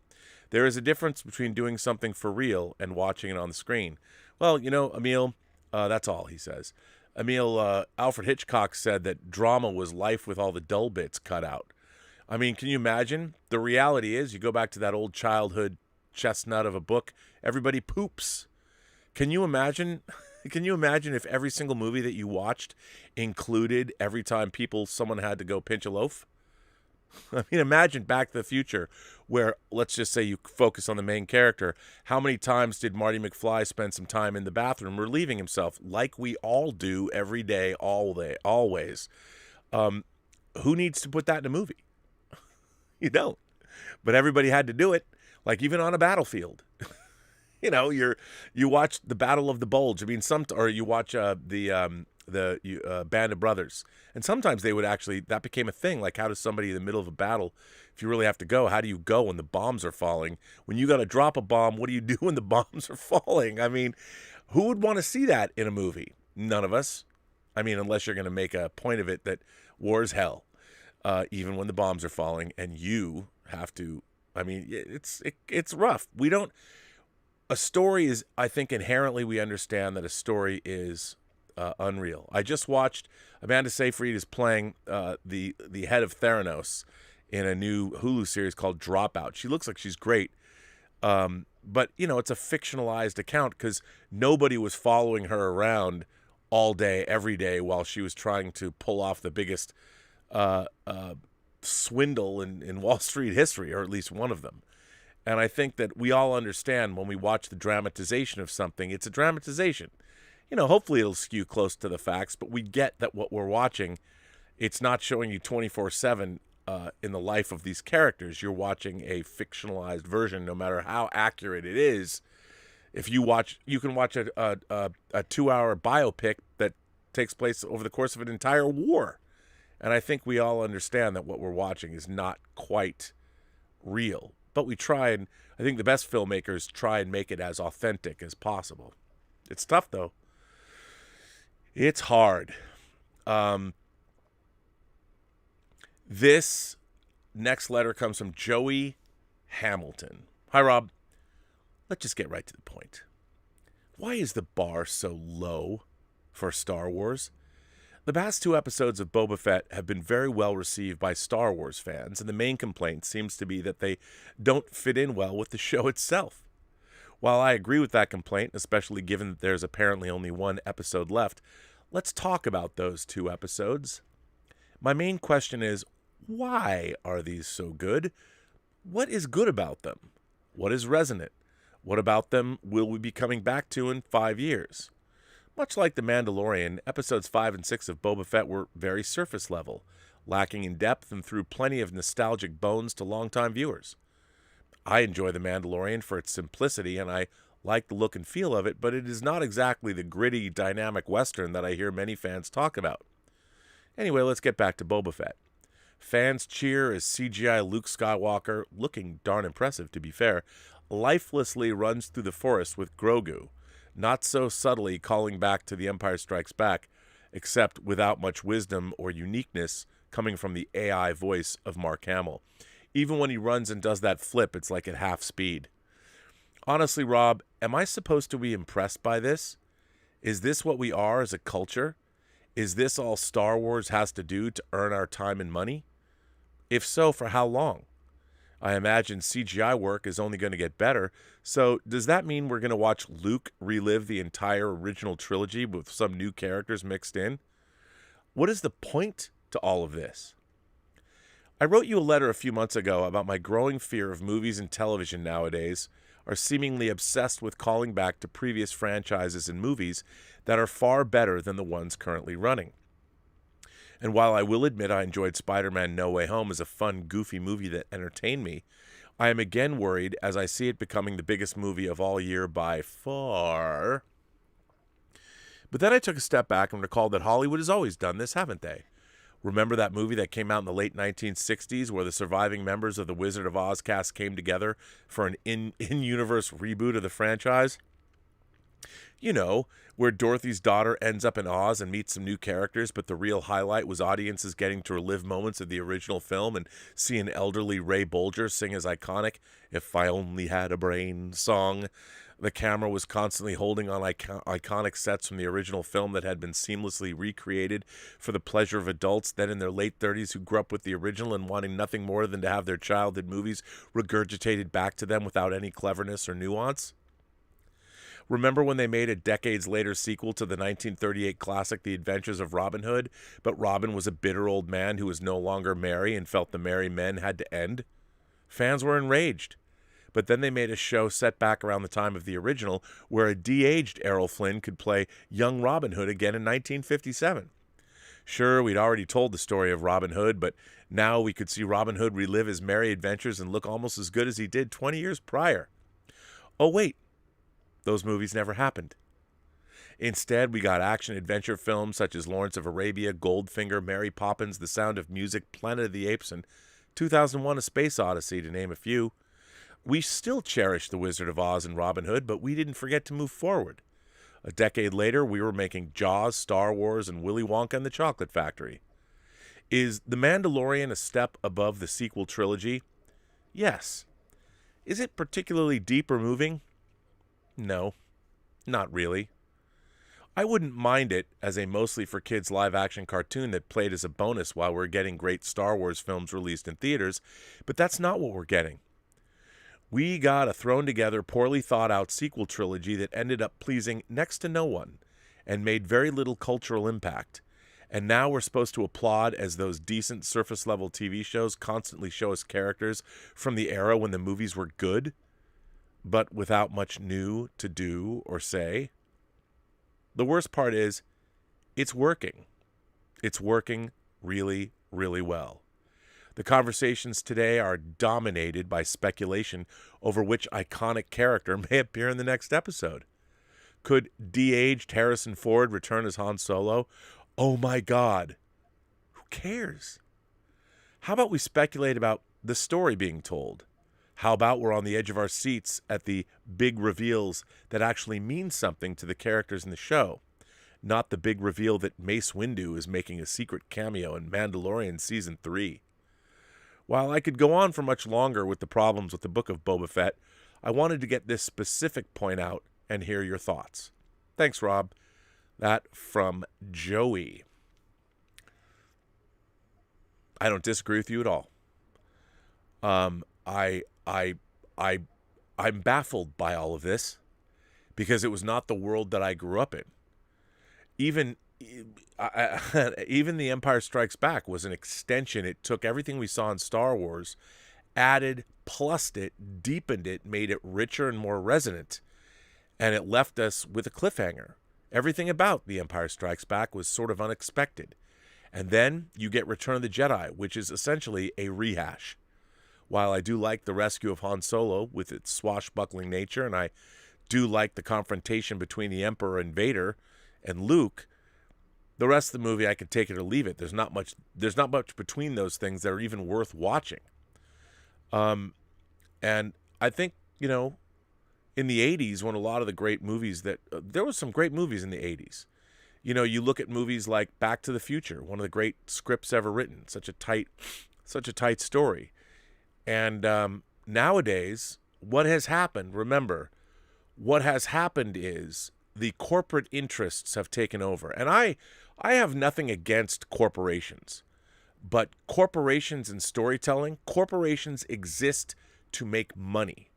There is a difference between doing something for real and watching it on the screen. Well, Emil, that's all, he says. Emil, Alfred Hitchcock said that drama was life with all the dull bits cut out. I mean, can you imagine? The reality is, you go back to that old childhood chestnut of a book, everybody poops. Can you imagine? Can you imagine if every single movie that you watched included every time someone had to go pinch a loaf? I mean, imagine Back to the Future, where, let's just say you focus on the main character. How many times did Marty McFly spend some time in the bathroom relieving himself, like we all do every day, all day, always? Who needs to put that in a movie? You don't. But everybody had to do it, like even on a battlefield. You watch the Battle of the Bulge. I mean, or you watch the Band of Brothers, and sometimes they would that became a thing. Like, how does somebody in the middle of a battle, if you really have to go, how do you go when the bombs are falling? When you got to drop a bomb, what do you do when the bombs are falling? I mean, who would want to see that in a movie? None of us. I mean, unless you're going to make a point of it that war is hell, even when the bombs are falling, and you have to. I mean, it's rough. A story is, I think, inherently we understand that a story is unreal. I just watched, Amanda Seyfried is playing the head of Theranos in a new Hulu series called Dropout. She looks like she's great. But, it's a fictionalized account because nobody was following her around all day, every day, while she was trying to pull off the biggest swindle in Wall Street history, or at least one of them. And I think that we all understand when we watch the dramatization of something, it's a dramatization. Hopefully it'll skew close to the facts, but we get that what we're watching, it's not showing you 24/7 in the life of these characters. You're watching a fictionalized version, no matter how accurate it is. If you can watch a 2-hour biopic that takes place over the course of an entire war. And I think we all understand that what we're watching is not quite real. But we try, and I think the best filmmakers try and make it as authentic as possible. It's tough, though. It's hard. This next letter comes from Joey Hamilton. Hi, Rob. Let's just get right to the point. Why is the bar so low for Star Wars? The past 2 episodes of Boba Fett have been very well received by Star Wars fans, and the main complaint seems to be that they don't fit in well with the show itself. While I agree with that complaint, especially given that there's apparently only 1 episode left, let's talk about those 2 episodes. My main question is, why are these so good? What is good about them? What is resonant? What about them will we be coming back to in 5 years? Much like The Mandalorian, episodes 5 and 6 of Boba Fett were very surface level, lacking in depth and threw plenty of nostalgic bones to longtime viewers. I enjoy The Mandalorian for its simplicity, and I like the look and feel of it, but it is not exactly the gritty, dynamic Western that I hear many fans talk about. Anyway, let's get back to Boba Fett. Fans cheer as CGI Luke Skywalker, looking darn impressive to be fair, lifelessly runs through the forest with Grogu, not so subtly calling back to The Empire Strikes Back, except without much wisdom or uniqueness coming from the AI voice of Mark Hamill. Even when he runs and does that flip, it's like at half speed. Honestly, Rob, am I supposed to be impressed by this? Is this what we are as a culture? Is this all Star Wars has to do to earn our time and money? If so, for how long? I imagine CGI work is only going to get better, so does that mean we're going to watch Luke relive the entire original trilogy with some new characters mixed in? What is the point to all of this? I wrote you a letter a few months ago about my growing fear of movies and television nowadays are seemingly obsessed with calling back to previous franchises and movies that are far better than the ones currently running. And while I will admit I enjoyed Spider-Man No Way Home as a fun, goofy movie that entertained me, I am again worried as I see it becoming the biggest movie of all year by far. But then I took a step back and recalled that Hollywood has always done this, haven't they? Remember that movie that came out in the late 1960s where the surviving members of the Wizard of Oz cast came together for an in-universe reboot of the franchise? You know, where Dorothy's daughter ends up in Oz and meets some new characters, but the real highlight was audiences getting to relive moments of the original film and see an elderly Ray Bolger sing his iconic "If I Only Had a Brain" song. The camera was constantly holding on iconic sets from the original film that had been seamlessly recreated for the pleasure of adults then in their late 30s who grew up with the original and wanting nothing more than to have their childhood movies regurgitated back to them without any cleverness or nuance. Remember when they made a decades later sequel to the 1938 classic The Adventures of Robin Hood, but Robin was a bitter old man who was no longer merry and felt the merry men had to end? Fans were enraged. But then they made a show set back around the time of the original where a de-aged Errol Flynn could play young Robin Hood again in 1957. Sure, we'd already told the story of Robin Hood, but now we could see Robin Hood relive his merry adventures and look almost as good as he did 20 years prior. Oh, wait. Those movies never happened. Instead, we got action-adventure films such as Lawrence of Arabia, Goldfinger, Mary Poppins, The Sound of Music, Planet of the Apes, and 2001: A Space Odyssey, to name a few. We still cherish The Wizard of Oz and Robin Hood, but we didn't forget to move forward. A decade later, we were making Jaws, Star Wars, and Willy Wonka and the Chocolate Factory. Is The Mandalorian a step above the sequel trilogy? Yes. Is it particularly deep or moving? No, not really. I wouldn't mind it as a mostly for kids live-action cartoon that played as a bonus while we're getting great Star Wars films released in theaters, but that's not what we're getting. We got a thrown-together, poorly thought-out sequel trilogy that ended up pleasing next to no one and made very little cultural impact. And now we're supposed to applaud as those decent surface-level TV shows constantly show us characters from the era when the movies were good, but without much new to do or say. The worst part is, it's working. It's working really, really well. The conversations today are dominated by speculation over which iconic character may appear in the next episode. Could de-aged Harrison Ford return as Han Solo? Oh my God. Who cares? How about we speculate about the story being told? How about we're on the edge of our seats at the big reveals that actually mean something to the characters in the show? Not the big reveal that Mace Windu is making a secret cameo in Mandalorian Season 3. While I could go on for much longer with the problems with the Book of Boba Fett, I wanted to get this specific point out and hear your thoughts. Thanks, Rob. That from Joey. I don't disagree with you at all. I'm baffled by all of this because it was not the world that I grew up in. Even The Empire Strikes Back was an extension. It took everything we saw in Star Wars, added, plussed it, deepened it, made it richer and more resonant, and it left us with a cliffhanger. Everything about The Empire Strikes Back was sort of unexpected. And then you get Return of the Jedi, which is essentially a rehash. While I do like the rescue of Han Solo with its swashbuckling nature, and I do like the confrontation between the Emperor and Vader and Luke, the rest of the movie I could take it or leave it. There's not much between those things that are even worth watching. And I think, in the 80s, when a lot of the great movies there was some great movies in the 80s. You look at movies like Back to the Future, one of the great scripts ever written, such a tight story. And nowadays, what has happened, remember, what has happened is the corporate interests have taken over. And I have nothing against corporations, but corporations and storytelling, corporations exist to make money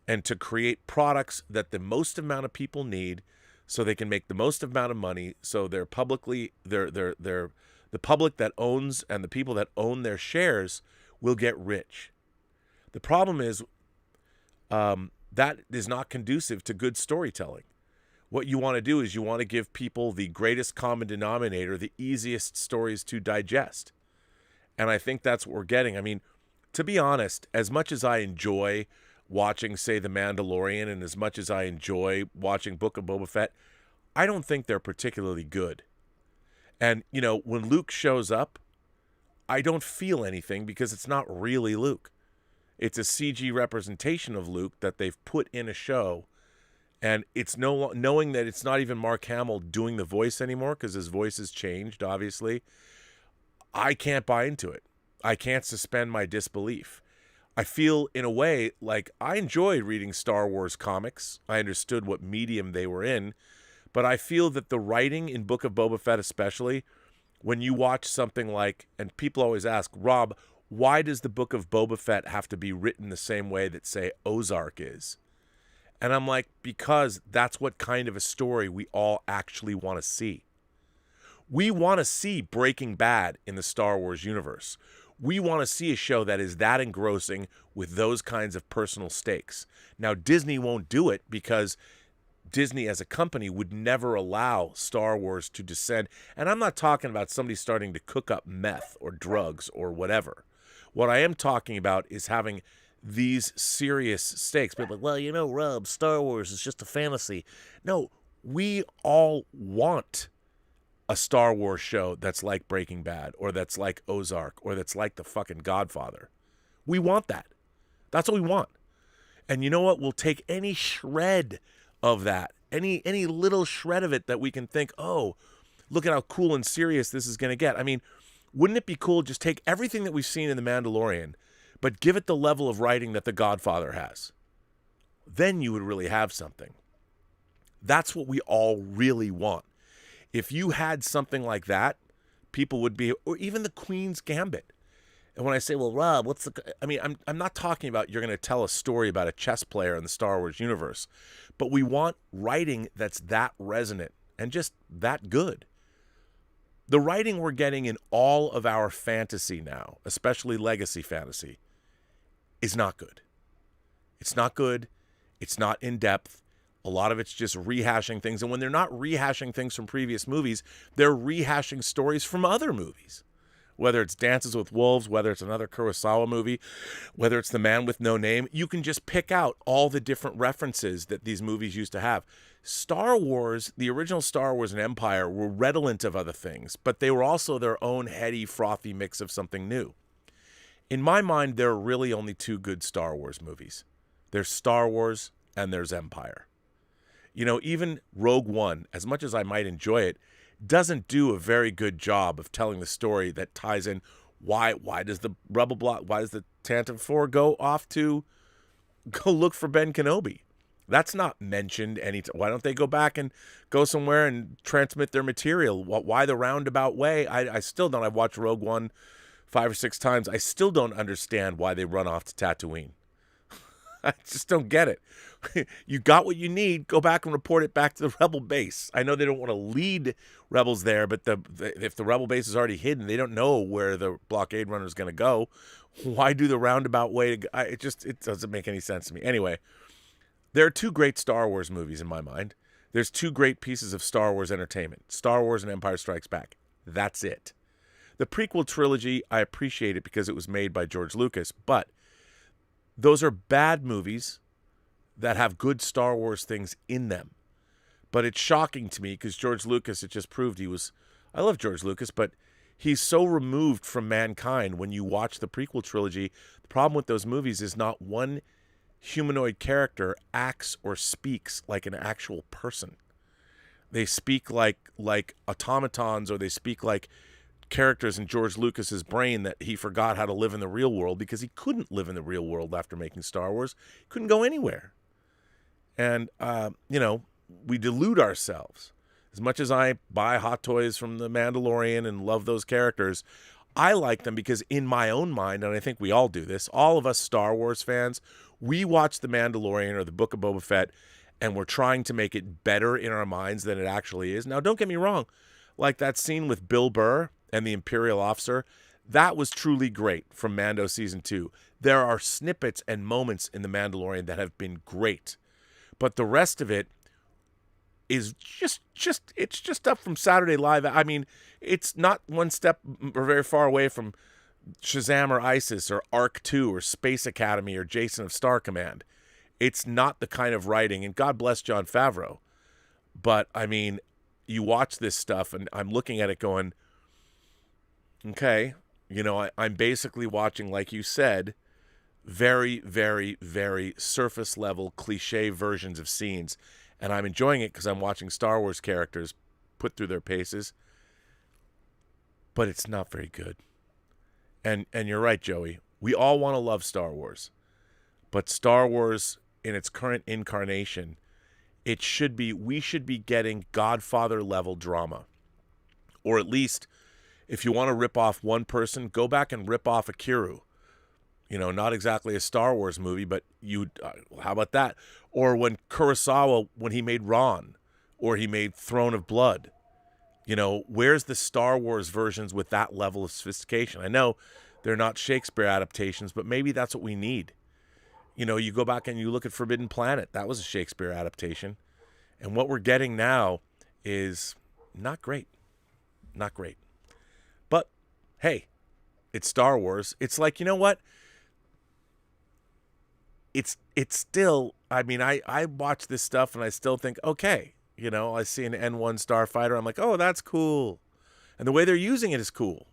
and to create products that the most amount of people need so they can make the most amount of money, so the public that owns and the people that own their shares will get rich. The problem is that is not conducive to good storytelling. What you want to do is you want to give people the greatest common denominator, the easiest stories to digest. And I think that's what we're getting. I mean, to be honest, as much as I enjoy watching, say, The Mandalorian, and as much as I enjoy watching Book of Boba Fett, I don't think they're particularly good. And, when Luke shows up, I don't feel anything because it's not really Luke. It's a CG representation of Luke that they've put in a show. And it's knowing that it's not even Mark Hamill doing the voice anymore because his voice has changed, obviously. I can't buy into it. I can't suspend my disbelief. I feel, in a way, like I enjoyed reading Star Wars comics. I understood what medium they were in. But I feel that the writing in Book of Boba Fett especially, when you watch something like, and people always ask, Rob, why does the Book of Boba Fett have to be written the same way that, say, Ozark is? And I'm like, because that's what kind of a story we all actually want to see. We want to see Breaking Bad in the Star Wars universe. We want to see a show that is that engrossing with those kinds of personal stakes. Now, Disney won't do it because Disney as a company would never allow Star Wars to descend. And I'm not talking about somebody starting to cook up meth or drugs or whatever. What I am talking about is having these serious stakes. People are like, well, Rob, Star Wars is just a fantasy. No, we all want a Star Wars show that's like Breaking Bad or that's like Ozark or that's like the fucking Godfather. We want that. That's what we want. And you know what? We'll take any shred of that, any little shred of it that we can think, oh, look at how cool and serious this is going to get. I mean, wouldn't it be cool just take everything that we've seen in The Mandalorian, but give it the level of writing that The Godfather has? Then you would really have something. That's what we all really want. If you had something like that, people would be, or even The Queen's Gambit. And when I say, well, Rob, I mean, I'm not talking about you're going to tell a story about a chess player in the Star Wars universe, but we want writing that's that resonant and just that good. The writing we're getting in all of our fantasy now, especially legacy fantasy, is not good. It's not good. It's not in depth. A lot of it's just rehashing things. And when they're not rehashing things from previous movies, they're rehashing stories from other movies. Whether it's Dances with Wolves, whether it's another Kurosawa movie, whether it's The Man with No Name, you can just pick out all the different references that these movies used to have. Star Wars, the original Star Wars and Empire, were redolent of other things, but they were also their own heady, frothy mix of something new. In my mind, there are really only two good Star Wars movies. There's Star Wars and there's Empire. You know, even Rogue One, as much as I might enjoy it, doesn't do a very good job of telling the story that ties in why does the Rebel block, why does the Tantive 4 go off to go look for Ben Kenobi? That's not mentioned any. Why don't they go back and go somewhere and transmit their material? Why the roundabout way? I still don't. I've watched Rogue One 5 or 6 times. I still don't understand why they run off to Tatooine. I just don't get it. You got what you need. Go back and report it back to the Rebel base. I know they don't want to lead Rebels there, but if the Rebel base is already hidden, they don't know where the blockade runner is going to go. Why do the roundabout way? It doesn't make any sense to me. Anyway, there are 2 great Star Wars movies in my mind. There's 2 great pieces of Star Wars entertainment: Star Wars and Empire Strikes Back. That's it. The prequel trilogy, I appreciate it because it was made by George Lucas, but those are bad movies that have good Star Wars things in them. But it's shocking to me because George Lucas, it just proved I love George Lucas, but he's so removed from mankind. When you watch the prequel trilogy, the problem with those movies is not one humanoid character acts or speaks like an actual person. They speak like automatons, or they speak like characters in George Lucas's brain that he forgot how to live in the real world because he couldn't live in the real world after making Star Wars. He couldn't go anywhere. And, we delude ourselves. As much as I buy hot toys from The Mandalorian and love those characters, I like them because in my own mind, and I think we all do this, all of us Star Wars fans, we watch The Mandalorian or The Book of Boba Fett, and we're trying to make it better in our minds than it actually is. Now, don't get me wrong. Like that scene with Bill Burr and the Imperial officer, that was truly great from Mando Season 2. There are snippets and moments in The Mandalorian that have been great. But the rest of it is it's just up from Saturday Live. I mean, it's not one step or very far away from Shazam or ISIS or Arc 2 or Space Academy or Jason of Star Command. It's not the kind of writing, and God bless Jon Favreau. But, I mean, you watch this stuff, and I'm looking at it going, okay, I'm basically watching, like you said, very, very, very surface level cliche versions of scenes. And I'm enjoying it because I'm watching Star Wars characters put through their paces. But it's not very good. And you're right, Joey. We all want to love Star Wars. But Star Wars, in its current incarnation, we should be getting Godfather level drama. Or at least, if you want to rip off one person, go back and rip off Akiru. Not exactly a Star Wars movie, but how about that? Or when Kurosawa, when he made Ron, or he made Throne of Blood, where's the Star Wars versions with that level of sophistication? I know they're not Shakespeare adaptations, but maybe that's what we need. You go back and you look at Forbidden Planet. That was a Shakespeare adaptation. And what we're getting now is not great. Not great. But, hey, it's Star Wars. It's like, you know what? It's still, I mean, I watch this stuff and I still think, okay, I see an N1 starfighter. I'm like, oh, that's cool. And the way they're using it is cool.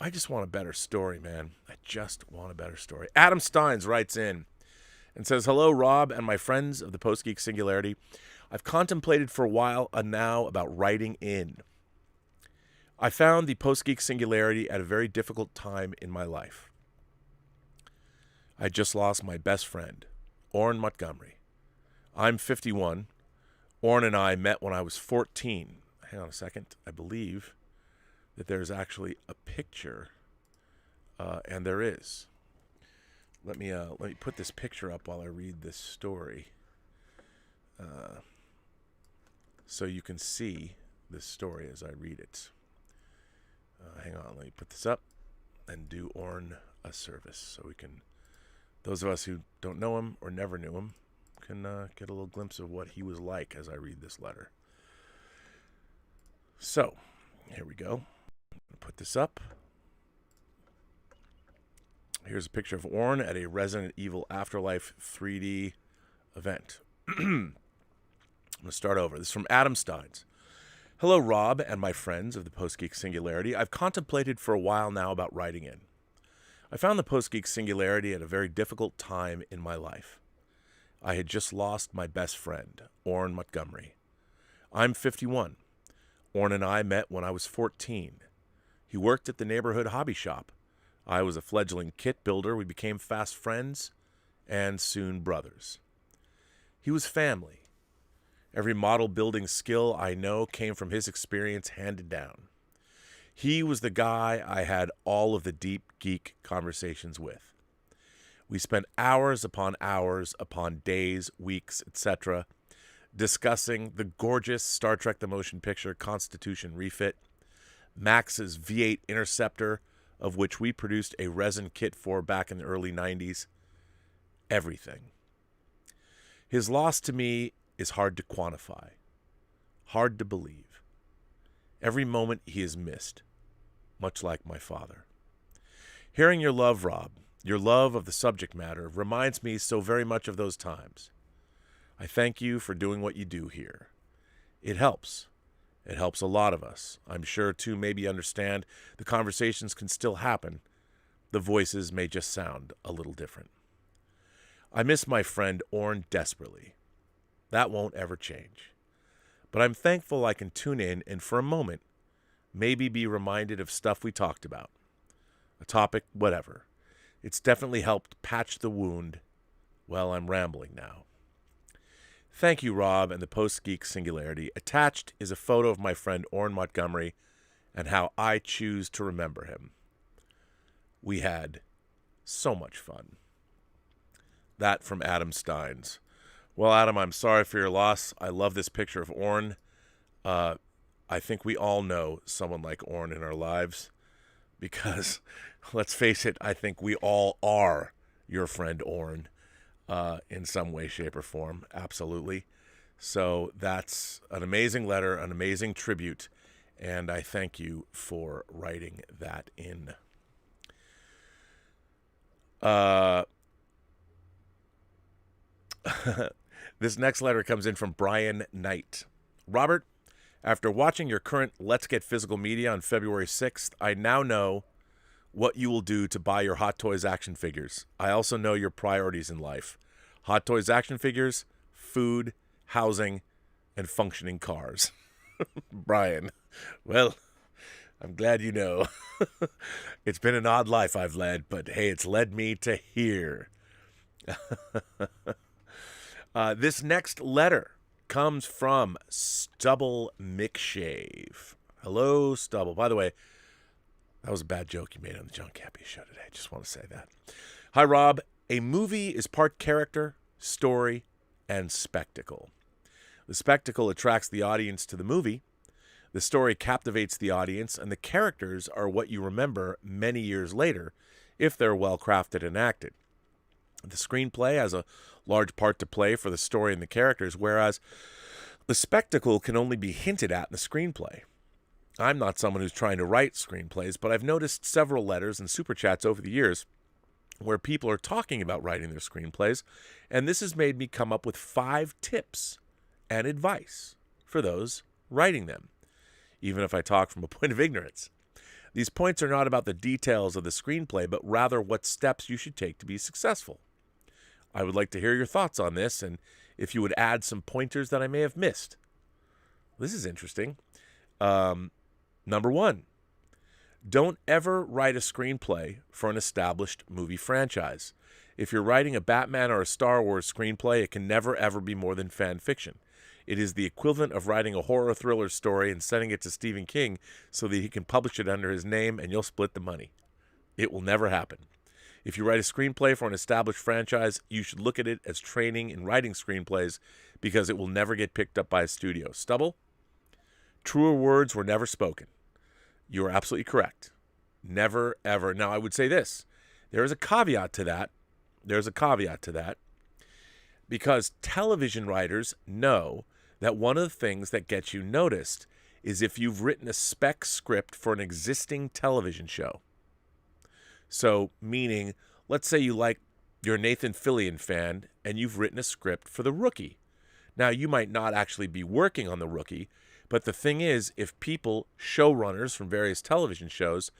I just want a better story, man. I just want a better story. Adam Steins writes in and says, hello, Rob and my friends of the Post-Geek Singularity. I've contemplated for a while now about writing in. I found the Post-Geek Singularity at a very difficult time in my life. I just lost my best friend, Orrin Montgomery. I'm 51. Orrin and I met when I was 14. Hang on a second. I believe that there's actually a picture and there is. Let me put this picture up while I read this story, so you can see this story as I read it. Hang on, let me put this up and do Orn a service so we can, those of us who don't know him or never knew him, can get a little glimpse of what he was like as I read this letter. So, here we go. Put this up. Here's a picture of Orn at a Resident Evil Afterlife 3D event. I'm going to start over. This is from Adam Steins. Hello, Rob and my friends of the Post-Geek Singularity. I've contemplated for a while now about writing in. I found the Post-Geek Singularity at a very difficult time in my life. I had just lost my best friend, Orn Montgomery. I'm 51. Orn and I met when I was 14. He worked at the neighborhood hobby shop. I was a fledgling kit builder. We became fast friends and soon brothers. He was family. Every model building skill I know came from his experience handed down. He was the guy I had all of the deep geek conversations with. We spent hours upon days, weeks, etc., discussing the gorgeous Star Trek The Motion Picture Constitution refit, Max's V8 Interceptor, of which we produced a resin kit for back in the early 90s. Everything. His loss to me is hard to quantify, hard to believe. Every moment he is missed, much like my father. Hearing your love, Rob, your love of the subject matter, reminds me so very much of those times. I thank you for doing what you do here. It helps. It helps a lot of us. I'm sure, too, maybe understand the conversations can still happen. The voices may just sound a little different. I miss my friend Orn desperately. That won't ever change. But I'm thankful I can tune in and for a moment maybe be reminded of stuff we talked about. A topic, whatever. It's definitely helped patch the wound. Well, I'm rambling now. Thank you, Rob, and the Post-Geek Singularity. Attached is a photo of my friend Orn Montgomery and how I choose to remember him. We had so much fun. That from Adam Steins. Well, Adam, I'm sorry for your loss. I love this picture of Orn. I think we all know someone like Orn in our lives because, let's face it, I think we all are your friend Orn in some way, shape, or form. Absolutely. So that's an amazing letter, an amazing tribute, and I thank you for writing that in. This next letter comes in from Brian Knight. Robert, after watching your current Let's Get Physical media on February 6th, I now know what you will do to buy your Hot Toys action figures. I also know your priorities in life. Hot Toys action figures, food, housing, and functioning cars. Brian, well, I'm glad you know. It's been an odd life I've led, but hey, it's led me to here. This next letter comes from Stubble McShave. Hello, Stubble. By the way, that was a bad joke you made on the John Cappy show today. Just want to say that. Hi, Rob. A movie is part character, story, and spectacle. The spectacle attracts the audience to the movie. The story captivates the audience, and the characters are what you remember many years later if they're well crafted and acted. The screenplay has a large part to play for the story and the characters, whereas the spectacle can only be hinted at in the screenplay. I'm not someone who's trying to write screenplays, but I've noticed several letters and super chats over the years where people are talking about writing their screenplays, and this has made me come up with 5 tips and advice for those writing them, even if I talk from a point of ignorance. These points are not about the details of the screenplay, but rather what steps you should take to be successful. I would like to hear your thoughts on this, and if you would add some pointers that I may have missed. This is interesting. Number 1, don't ever write a screenplay for an established movie franchise. If you're writing a Batman or a Star Wars screenplay, it can never, ever be more than fan fiction. It is the equivalent of writing a horror thriller story and sending it to Stephen King so that he can publish it under his name and you'll split the money. It will never happen. If you write a screenplay for an established franchise, you should look at it as training in writing screenplays because it will never get picked up by a studio. Stubble, truer words were never spoken. You are absolutely correct. Never, ever. Now, I would say this. There is a caveat to that. There's a caveat to that because television writers know that one of the things that gets you noticed is if you've written a spec script for an existing television show. So, meaning, let's say you're a Nathan Fillion fan and you've written a script for The Rookie. Now, you might not actually be working on The Rookie, but the thing is, if people, showrunners from various television shows,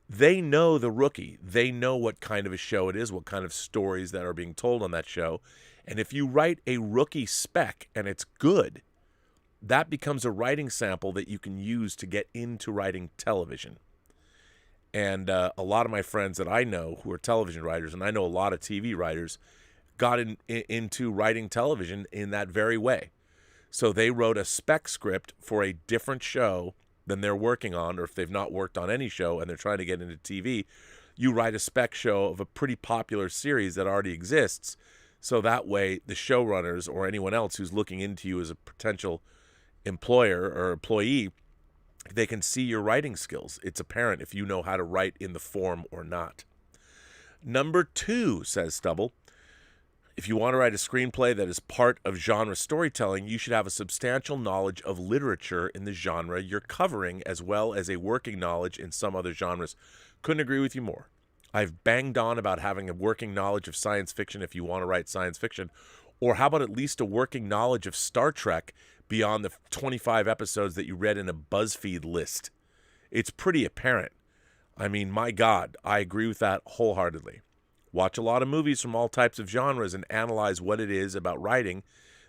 they know The Rookie. They know what kind of a show it is, what kind of stories that are being told on that show. And if you write a Rookie spec and it's good, that becomes a writing sample that you can use to get into writing television. And a lot of my friends that I know who are television writers, and I know a lot of TV writers, got into writing television in that very way. So they wrote a spec script for a different show than they're working on, or if they've not worked on any show and they're trying to get into TV, you write a spec show of a pretty popular series that already exists. So that way the showrunners or anyone else who's looking into you as a potential employer or employee, they can see your writing skills. It's apparent if you know how to write in the form or not. Number 2, says Stubble, if you want to write a screenplay that is part of genre storytelling, you should have a substantial knowledge of literature in the genre you're covering, as well as a working knowledge in some other genres. Couldn't agree with you more. I've banged on about having a working knowledge of science fiction if you want to write science fiction, or how about at least a working knowledge of Star Trek beyond the 25 episodes that you read in a BuzzFeed list. It's pretty apparent. I mean, my God, I agree with that wholeheartedly. Watch a lot of movies from all types of genres and analyze what it is about writing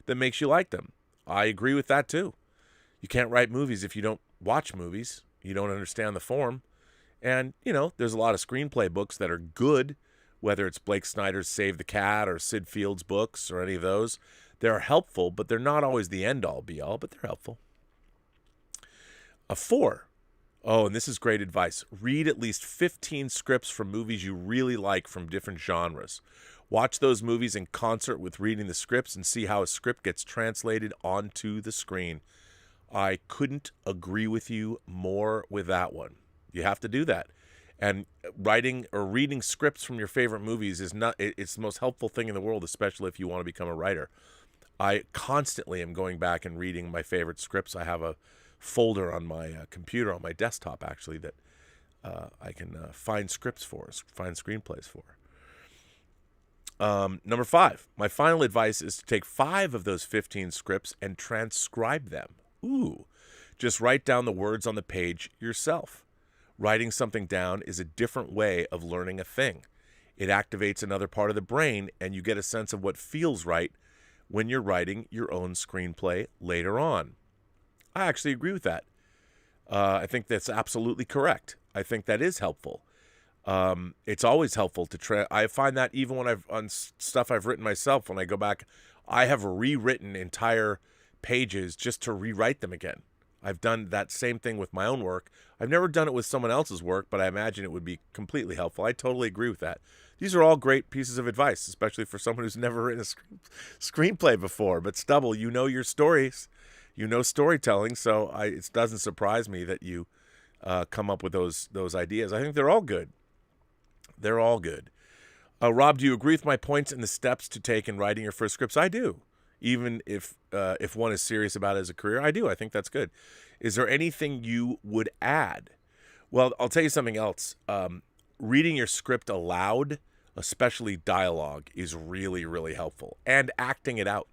that makes you like them. I agree with that too. You can't write movies if you don't watch movies. You don't understand the form. And, there's a lot of screenplay books that are good, whether it's Blake Snyder's Save the Cat or Sid Field's books or any of those. They're helpful, but they're not always the end-all, be-all, but they're helpful. 4. Oh, and this is great advice. Read at least 15 scripts from movies you really like from different genres. Watch those movies in concert with reading the scripts and see how a script gets translated onto the screen. I couldn't agree with you more with that one. You have to do that. And writing or reading scripts from your favorite movies it's the most helpful thing in the world, especially if you want to become a writer. I constantly am going back and reading my favorite scripts. I have a folder on my computer, on my desktop, actually, that I can find scripts for, find screenplays for. Number 5, my final advice is to take 5 of those 15 scripts and transcribe them. Ooh, just write down the words on the page yourself. Writing something down is a different way of learning a thing. It activates another part of the brain, and you get a sense of what feels right when you're writing your own screenplay later on. I actually agree with that. I think that's absolutely correct. I think that is helpful. It's always helpful to I find that even when on stuff I've written myself, when I go back, I have rewritten entire pages just to rewrite them again. I've done that same thing with my own work. I've never done it with someone else's work, but I imagine it would be completely helpful. I totally agree with that. These are all great pieces of advice, especially for someone who's never written a screenplay before. But Stubble, you know your stories. You know storytelling, so it doesn't surprise me that you come up with those ideas. I think they're all good. They're all good. Rob, do you agree with my points and the steps to take in writing your first scripts? I do. Even if one is serious about it as a career, I do. I think that's good. Is there anything you would add? Well, I'll tell you something else. Reading your script aloud, especially dialogue, is really, really helpful. And acting it out.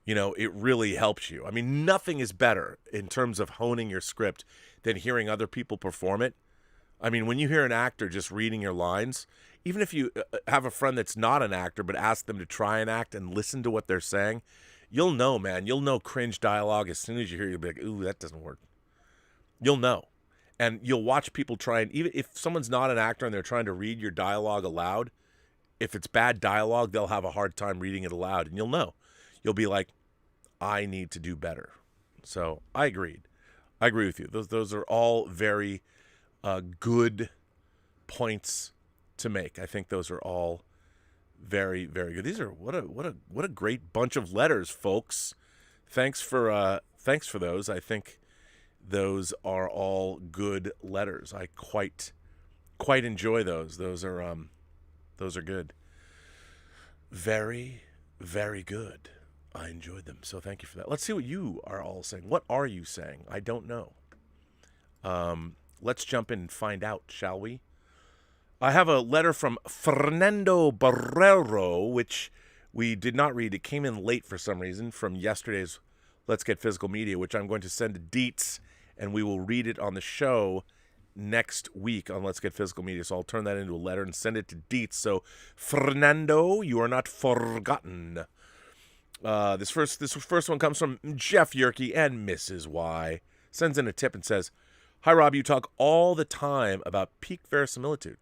It really helps you. I mean, nothing is better in terms of honing your script than hearing other people perform it. I mean, when you hear an actor just reading your lines, even if you have a friend that's not an actor but ask them to try and act and listen to what they're saying, you'll know, man. You'll know cringe dialogue as soon as you hear it. You'll be like, ooh, that doesn't work. You'll know. And you'll watch people try and, even if someone's not an actor and they're trying to read your dialogue aloud, if it's bad dialogue, they'll have a hard time reading it aloud, and you'll know. You'll be like, I need to do better. So I agreed. I agree with you. Those are all very good points to make. I think those are all very, very good. These are what a great bunch of letters, folks. Thanks for those. I think those are all good letters. I quite enjoy those. Those are good. Very, very good. I enjoyed them. So thank you for that. Let's see what you are all saying. What are you saying? I don't know. Let's jump in and find out, shall we? I have a letter from Fernando Barrero, which we did not read. It came in late for some reason from yesterday's Let's Get Physical Media, which I'm going to send to Dietz, and we will read it on the show next week on Let's Get Physical Media. So I'll turn that into a letter and send it to Dietz. So, Fernando, you are not forgotten. This first one comes from Jeff Yerke and Mrs. Y. Sends in a tip and says, "Hi, Rob. You talk all the time about peak verisimilitude.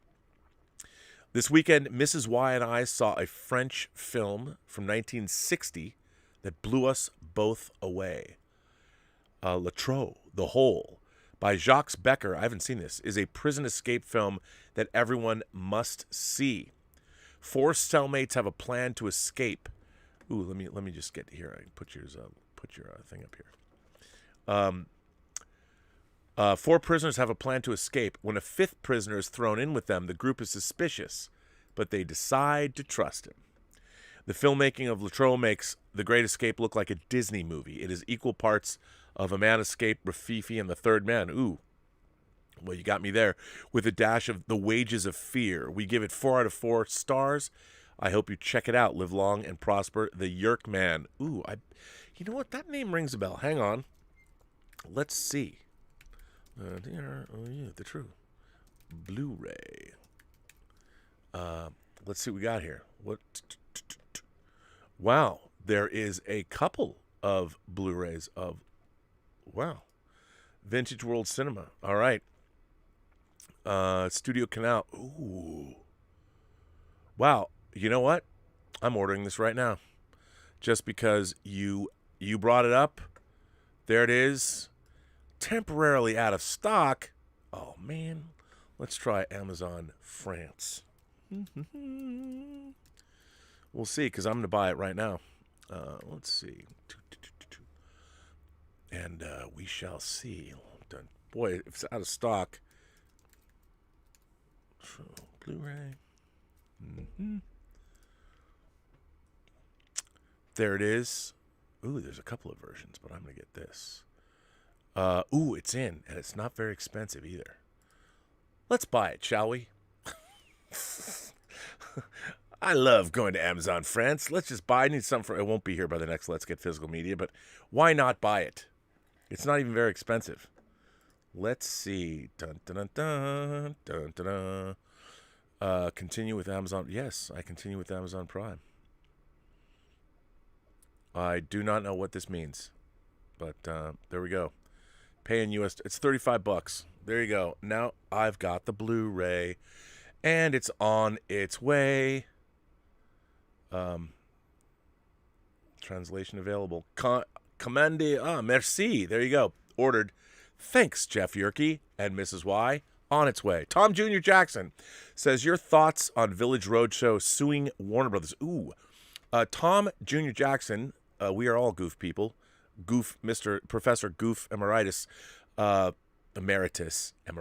This weekend, Mrs. Y and I saw a French film from 1960 that blew us both away. Le Trou, The Hole, by Jacques Becker, I haven't seen this, is a prison escape film that everyone must see. 4 cellmates have a plan to escape." Ooh, let me just get here. I put your thing up here. 4 prisoners have a plan to escape. When a 5th prisoner is thrown in with them, the group is suspicious, but they decide to trust him. The filmmaking of Le Trou makes The Great Escape look like a Disney movie. It is equal parts of A Man Escaped, Rafifi, and The Third Man. Ooh, well, you got me there. With a dash of The Wages of Fear. We give it 4 out of 4 stars. I hope you check it out. Live long and prosper. The Yerk Man. Ooh, you know what? That name rings a bell. Hang on. Let's see. The True Blu-ray. Let's see what we got here. Wow, there is a couple of Blu-rays of, wow, Vintage World Cinema. All right. Studio Canal. Ooh. Wow. You know what? I'm ordering this right now. Just because you brought it up. There it is. Temporarily out of stock. Oh, man. Let's try Amazon France. We'll see, because I'm going to buy it right now. Let's see. And we shall see. Boy, if it's out of stock. Blu-ray. There it is. Ooh, there's a couple of versions, but I'm going to get this. Ooh, it's in, and it's not very expensive either. Let's buy it, shall we? I love going to Amazon France. Let's just buy. I need something it won't be here by the next Let's Get Physical Media, but why not buy it? It's not even very expensive. Let's see. Dun, dun, dun, dun, dun, dun. Continue with Amazon. Yes, I continue with Amazon Prime. I do not know what this means, but there we go. Pay in US. It's $35. There you go. Now I've got the Blu-ray, and it's on its way. Translation available. Commande. Merci. There you go. Ordered. Thanks, Jeff Yerke and Mrs. Y. On its way. Tom Jr. Jackson says, your thoughts on Village Roadshow suing Warner Brothers. Ooh. Tom Jr. Jackson, we are all goof people. Goof, Mr. Professor Goof Emeritus. Emeritus. I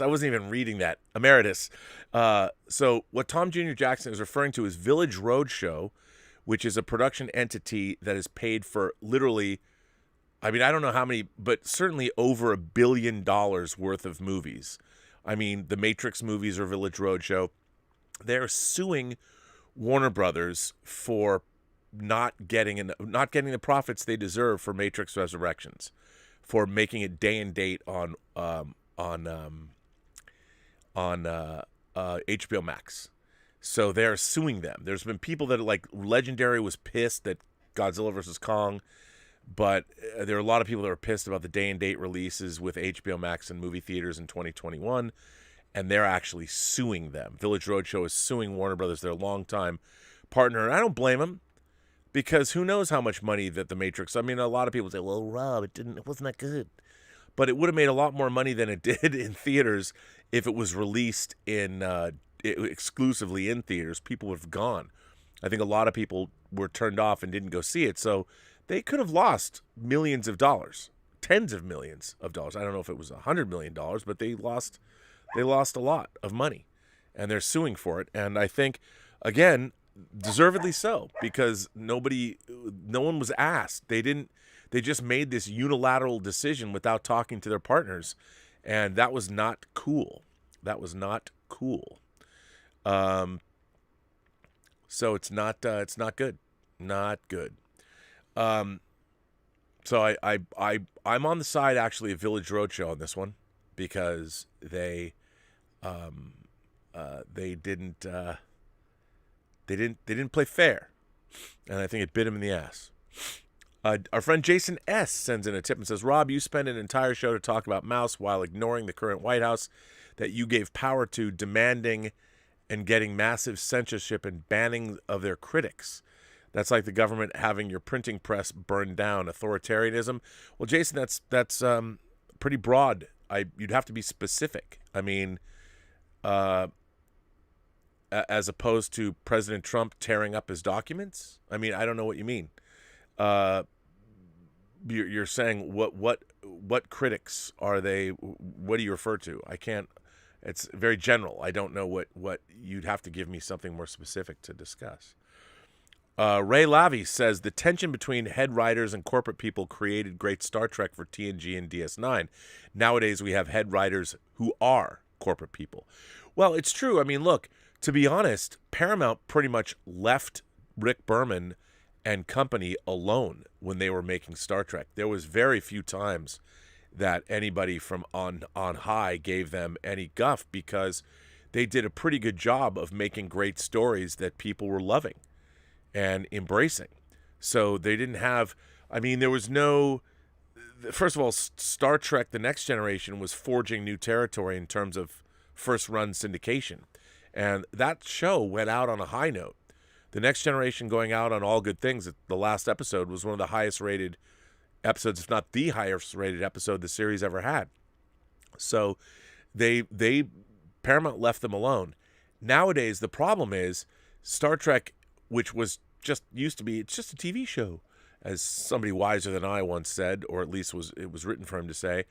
wasn't even reading that. Emeritus. So what Tom Jr. Jackson is referring to is Village Roadshow, which is a production entity that is paid for literally, I mean, I don't know how many, but certainly over $1 billion worth of movies. I mean, the Matrix movies are Village Roadshow. They're suing Warner Brothers for not getting the profits they deserve for Matrix Resurrections, for making it day and date on HBO Max. So they're suing them. There's been people that like Legendary was pissed that Godzilla vs. Kong, but there are a lot of people that are pissed about the day and date releases with HBO Max and movie theaters in 2021, and they're actually suing them. Village Roadshow is suing Warner Brothers, their longtime partner, and I don't blame them, because who knows how much money that the Matrix. I mean, a lot of people say, "Well, Rob, it wasn't that good," but it would have made a lot more money than it did in theaters if it was released exclusively in theaters. People would have gone. I think a lot of people were turned off and didn't go see it, so they could have lost millions of dollars, tens of millions of dollars. I don't know if it was $100 million, but they lost a lot of money, and they're suing for it. And I think, again, deservedly so, because no one was asked. They just made this unilateral decision without talking to their partners, and that was not cool. That was not cool. So it's not good. Not good. So I'm on the side actually of Village Roadshow on this one, because they didn't play fair, and I think it bit him in the ass. Our friend Jason S. sends in a tip and says, Rob, you spend an entire show to talk about Mouse while ignoring the current White House that you gave power to, demanding and getting massive censorship and banning of their critics. That's like the government having your printing press burned down. Authoritarianism. Well, Jason, that's pretty broad. You'd have to be specific. I mean, as opposed to President Trump tearing up his documents. I mean, I don't know what you mean. You're saying what critics are they? What do you refer to? I can't. It's very general. I don't know what you'd have to give me something more specific to discuss. Ray Lavi says the tension between head writers and corporate people created great Star Trek for TNG and DS9. Nowadays we have head writers who are corporate people. Well, it's true. I mean, look, to be honest, Paramount pretty much left Rick Berman and company alone when they were making Star Trek. There was very few times that anybody from on high gave them any guff, because they did a pretty good job of making great stories that people were loving and embracing. So they didn't have, I mean, there was no, first of all, Star Trek The Next Generation was forging new territory in terms of first run syndication. And that show went out on a high note. The Next Generation going out on all good things. The last episode was one of the highest rated episodes, if not the highest rated episode the series ever had. So Paramount left them alone. Nowadays, the problem is Star Trek, which was used to be, it's just a TV show, as somebody wiser than I once said, or at least it was written for him to say.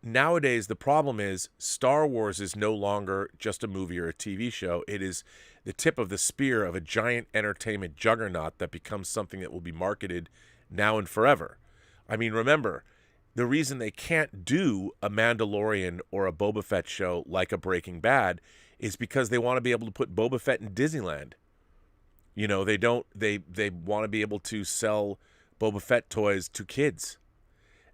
Nowadays, the problem is Star Wars is no longer just a movie or a TV show. It is the tip of the spear of a giant entertainment juggernaut that becomes something that will be marketed now and forever. I mean, remember, the reason they can't do a Mandalorian or a Boba Fett show like a Breaking Bad is because they want to be able to put Boba Fett in Disneyland. You know, they want to be able to sell Boba Fett toys to kids.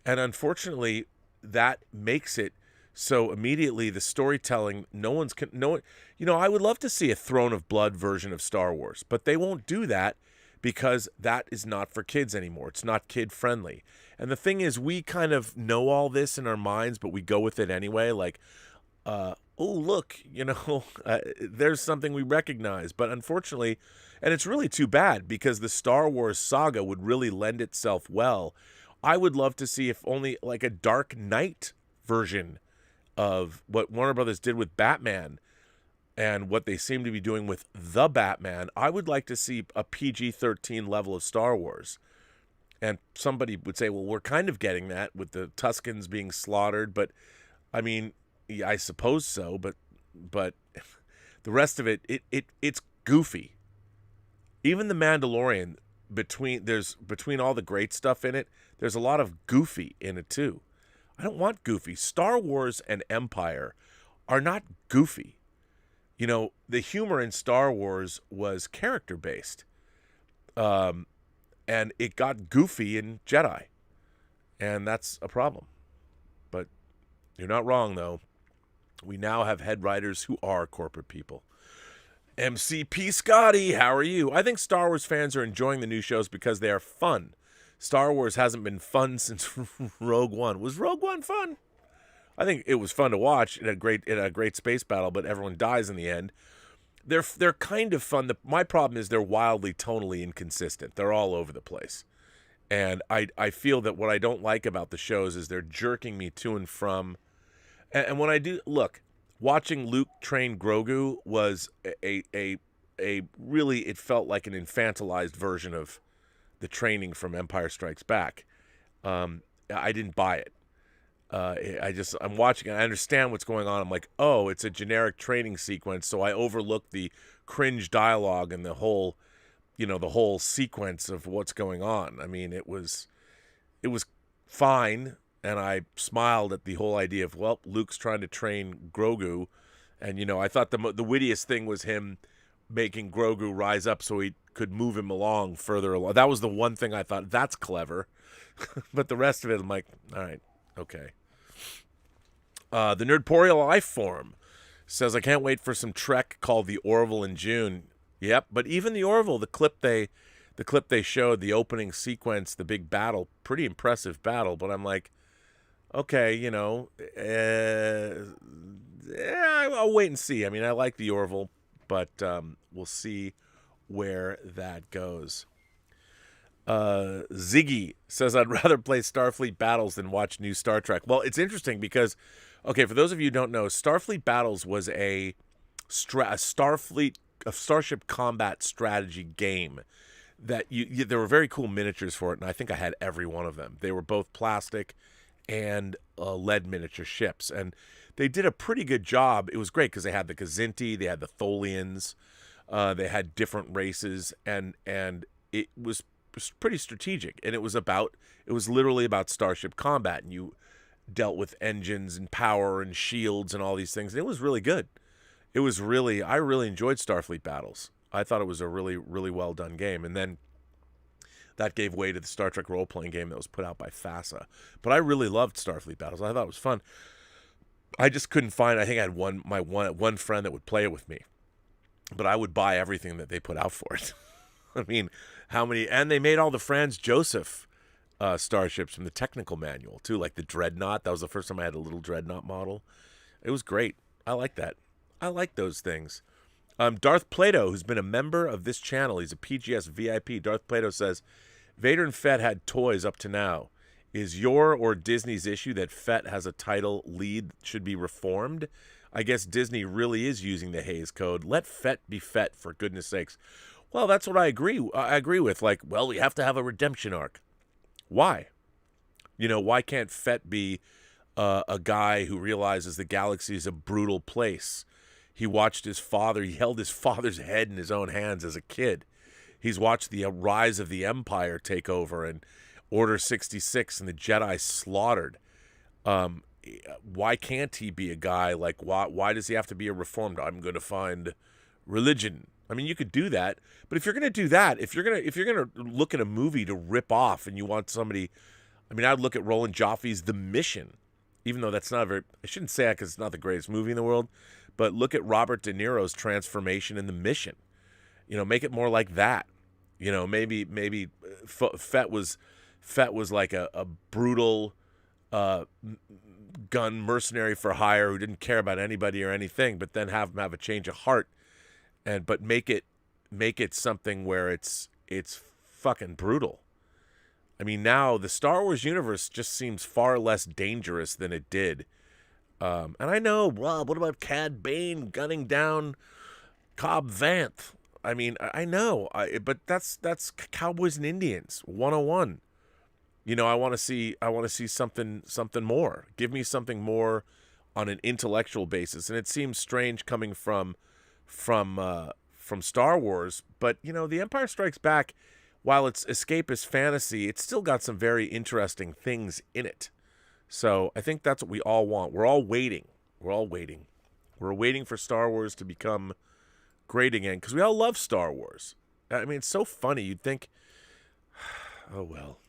And unfortunately, that makes it so immediately the storytelling, I would love to see a Throne of Blood version of Star Wars, but they won't do that because that is not for kids anymore. It's not kid friendly. And the thing is, we kind of know all this in our minds, but we go with it anyway. Like, oh, look, there's something we recognize. But unfortunately, and it's really too bad, because the Star Wars saga would really lend itself well. I would love to see, if only like a Dark Knight version of what Warner Brothers did with Batman and what they seem to be doing with The Batman. I would like to see a PG-13 level of Star Wars. And somebody would say, well, we're kind of getting that with the Tuscans being slaughtered. But, I mean, yeah, I suppose so. But the rest of it's goofy. Even The Mandalorian, between all the great stuff in it, there's a lot of goofy in it too. I don't want goofy. Star Wars and Empire are not goofy. The humor in Star Wars was character-based. And it got goofy in Jedi. And that's a problem. But you're not wrong, though. We now have head writers who are corporate people. MCP Scotty, how are you? I think Star Wars fans are enjoying the new shows because they are fun. Star Wars hasn't been fun since Rogue One. Was Rogue One fun? I think it was fun to watch in a great space battle, but everyone dies in the end. They're kind of fun. My problem is they're wildly tonally inconsistent. They're all over the place. And I feel that what I don't like about the shows is they're jerking me to and from. And when I do, look, watching Luke train Grogu was a really, it felt like an infantilized version of the training from Empire Strikes Back. I didn't buy it. I'm watching it. I understand what's going on. I'm like, oh, it's a generic training sequence. So I overlooked the cringe dialogue and the whole sequence of what's going on. I mean, it was fine. And I smiled at the whole idea of, well, Luke's trying to train Grogu. And, I thought the wittiest thing was him making Grogu rise up so he could move him along further along. That was the one thing I thought, that's clever. But the rest of it, I'm like, all right, okay. The Nerdporial Life Form says, I can't wait for some Trek called The Orville in June. Yep, but even The Orville, the clip they showed, the opening sequence, the big battle, pretty impressive battle, but I'm like, okay, I'll wait and see. I mean, I like The Orville, but we'll see where that goes. Ziggy says, I'd rather play Starfleet Battles than watch new Star Trek. Well, it's interesting because, okay, for those of you who don't know, Starfleet Battles was a Starship combat strategy game that there were very cool miniatures for it, and I think I had every one of them. They were both plastic and lead miniature ships, and they did a pretty good job. It was great because they had the Kzinti, they had the Tholians, they had different races, and it was pretty strategic. And it was literally about starship combat, and you dealt with engines and power and shields and all these things. And it was really good. I really enjoyed Starfleet Battles. I thought it was a really, really well done game. And then that gave way to the Star Trek role-playing game that was put out by FASA. But I really loved Starfleet Battles. I thought it was fun. I just couldn't find, I think I had one friend that would play it with me. But I would buy everything that they put out for it. I mean, how many, and they made all the Franz Joseph starships from the technical manual too, like the Dreadnought. That was the first time I had a little Dreadnought model. It was great. I like that. I like those things. Darth Plato, who's been a member of this channel, he's a PGS VIP. Darth Plato says, Vader and Fett had toys up to now. Is your or Disney's issue that Fett has a title lead should be reformed? I guess Disney really is using the Hays Code. Let Fett be Fett, for goodness sakes. Well, that's what I agree with. Like, well, we have to have a redemption arc. Why? Why can't Fett be a guy who realizes the galaxy is a brutal place? He watched his father. He held his father's head in his own hands as a kid. He's watched the rise of the Empire take over and Order 66 and the Jedi slaughtered. Why can't he be a guy like, why does he have to be a reformed? I'm going to find religion. I mean, you could do that, but if you're going to do that, if you're going to look at a movie to rip off and you want somebody, I mean, I'd look at Roland Joffe's The Mission, even though that's not I shouldn't say that because it's not the greatest movie in the world, but look at Robert De Niro's transformation in The Mission. Make it more like that. Maybe Fett was like a brutal gun mercenary for hire who didn't care about anybody or anything, but then have him have a change of heart, but make it something where it's fucking brutal. I mean, now the Star Wars universe just seems far less dangerous than it did. And I know, Rob, what about Cad Bane gunning down Cobb Vanth? I mean, I know, but that's Cowboys and Indians 101. I want to see something more. Give me something more on an intellectual basis. And it seems strange coming from Star Wars, but The Empire Strikes Back, while it's escapist fantasy, it's still got some very interesting things in it. So I think that's what we all want. We're all waiting. We're waiting for Star Wars to become great again because we all love Star Wars. I mean, it's so funny. You'd think, oh well.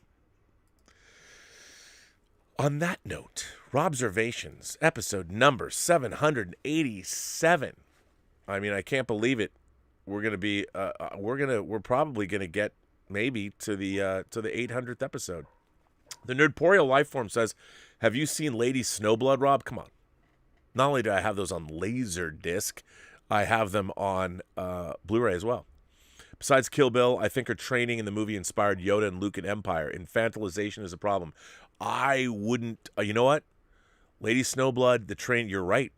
On that note, Robservations, episode number 787. I mean, I can't believe it. We're probably gonna get maybe to the 800th episode. The Nerdporial Lifeform says, have you seen Lady Snowblood, Rob? Come on. Not only do I have those on Laserdisc, I have them on Blu-ray as well. Besides Kill Bill, I think her training in the movie inspired Yoda and Luke in Empire. Infantilization is a problem. I wouldn't, you know what? Lady Snowblood, the train, you're right.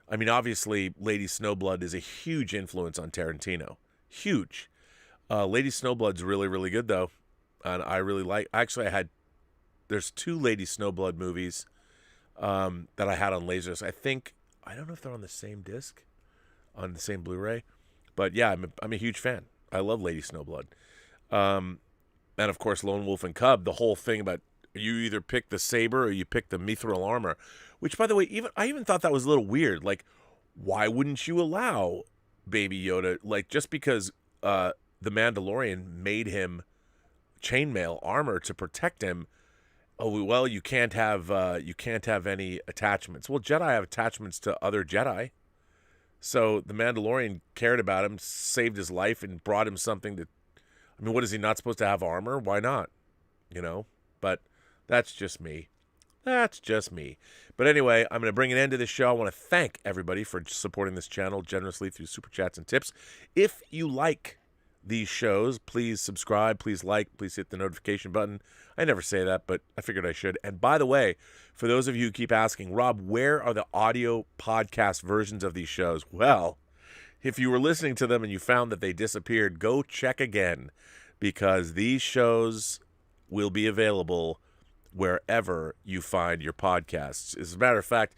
I mean, obviously, Lady Snowblood is a huge influence on Tarantino. Huge. Lady Snowblood's really, really good, though. And I really like, actually, there's 2 Lady Snowblood movies that I had on Laserdisc. I don't know if they're on the same disc, on the same Blu-ray. But yeah, I'm a huge fan. I love Lady Snowblood. And of course, Lone Wolf and Cub, the whole thing about you either pick the saber or you pick the mithril armor, which, by the way, I even thought that was a little weird. Like, why wouldn't you allow Baby Yoda, like, just because the Mandalorian made him chainmail armor to protect him? Oh, well, you can't have any attachments. Well, Jedi have attachments to other Jedi. So the Mandalorian cared about him, saved his life, and brought him something that, I mean, what, is he not supposed to have armor? Why not? You know? But that's just me. That's just me. But anyway, I'm going to bring an end to this show. I want to thank everybody for supporting this channel generously through Super Chats and tips. If you like these shows, please subscribe, please like, please hit the notification button. I never say that, but I figured I should. And by the way, for those of you who keep asking, Rob, where are the audio podcast versions of these shows? Well, if you were listening to them and you found that they disappeared, go check again, because these shows will be available wherever you find your podcasts. As a matter of fact,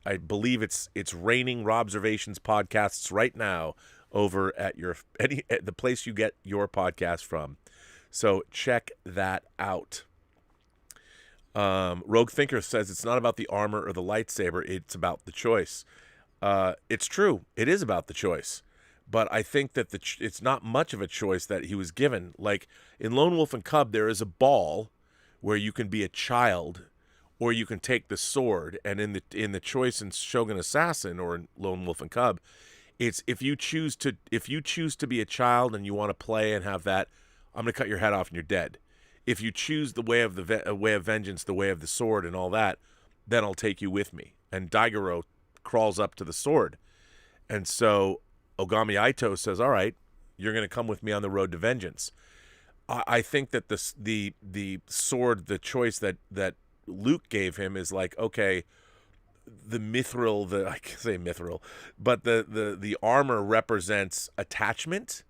I believe it's raining Robservations podcasts right now over at the place you get your podcast from. So check that out. Rogue Thinker says it's not about the armor or the lightsaber, it's about the choice. It's true. It is about the choice. But I think that it's not much of a choice that he was given. Like in Lone Wolf and Cub, there is a ball where you can be a child or you can take the sword. And in the choice in Shogun Assassin or in Lone Wolf and Cub, it's if you choose to be a child and you want to play and have that, I'm going to cut your head off and you're dead. If you choose the way of way of vengeance, the way of the sword and all that, then I'll take you with me. And Daigoro crawls up to the sword. And so Ogami Aito says, all right, you're going to come with me on the road to vengeance. I think that the sword, the choice that Luke gave him is like, okay, the mithril, I can't say mithril, but the armor represents attachment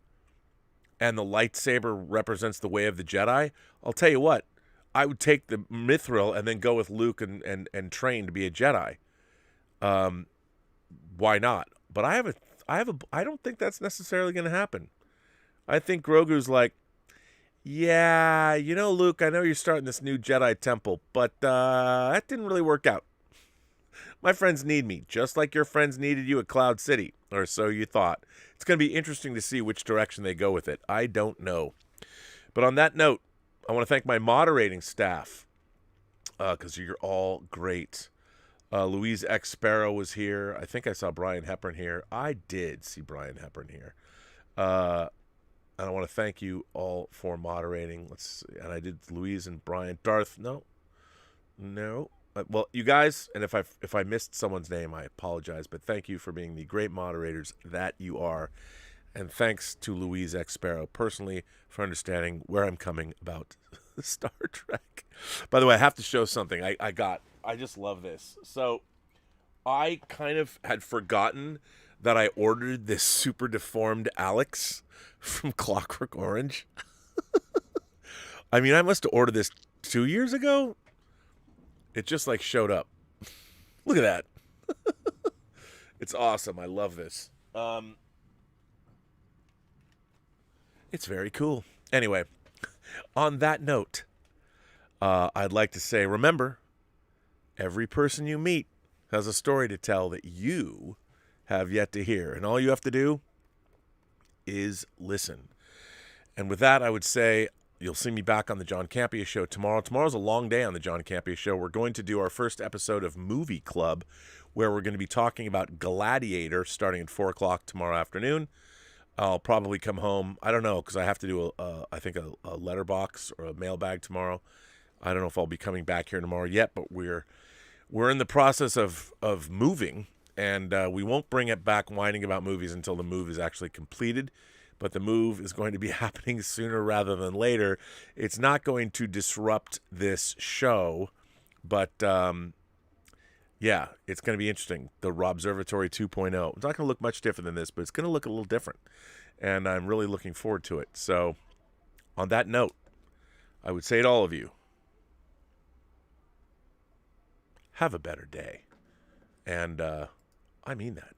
and the lightsaber represents the way of the Jedi. I'll tell you what, I would take the mithril and then go with Luke and train to be a Jedi. Why not? But I don't think that's necessarily going to happen. I think Grogu's like, yeah, you know, Luke, I know you're starting this new Jedi temple, but that didn't really work out. My friends need me, just like your friends needed you at Cloud City, or so you thought. It's going to be interesting to see which direction they go with it. I don't know. But on that note, I want to thank my moderating staff, because you're all great. Louise X. Sparrow was here. I think I saw Brian Hepburn here. I did see Brian Hepburn here. And I want to thank you all for moderating. And I did Louise and Brian. Darth, no. Well, you guys, and if I missed someone's name, I apologize. But thank you for being the great moderators that you are. And thanks to Louise X. Sparrow personally for understanding where I'm coming about Star Trek. By the way, I have to show something I just love this. So I kind of had forgotten that I ordered this super deformed Alex from Clockwork Orange. I mean, I must have ordered this 2 years ago. It just like showed up. Look at that. It's awesome. I love this. It's very cool. Anyway, on that note, I'd like to say, remember, every person you meet has a story to tell that you have yet to hear. And all you have to do is listen. And with that, I would say you'll see me back on the John Campea Show tomorrow. Tomorrow's a long day on the John Campea Show. We're going to do our first episode of Movie Club, where we're going to be talking about Gladiator starting at 4 o'clock tomorrow afternoon. I'll probably come home. I don't know, because I have to do, a letterbox or a mailbag tomorrow. I don't know if I'll be coming back here tomorrow yet, but we're in the process of moving, and we won't bring it back whining about movies until the move is actually completed. but the move is going to be happening sooner rather than later. It's not going to disrupt this show, but yeah, it's going to be interesting. The Robservatory 2.0. It's not going to look much different than this, but it's going to look a little different, and I'm really looking forward to it. So on that note, I would say to all of you, have a better day. And I mean that.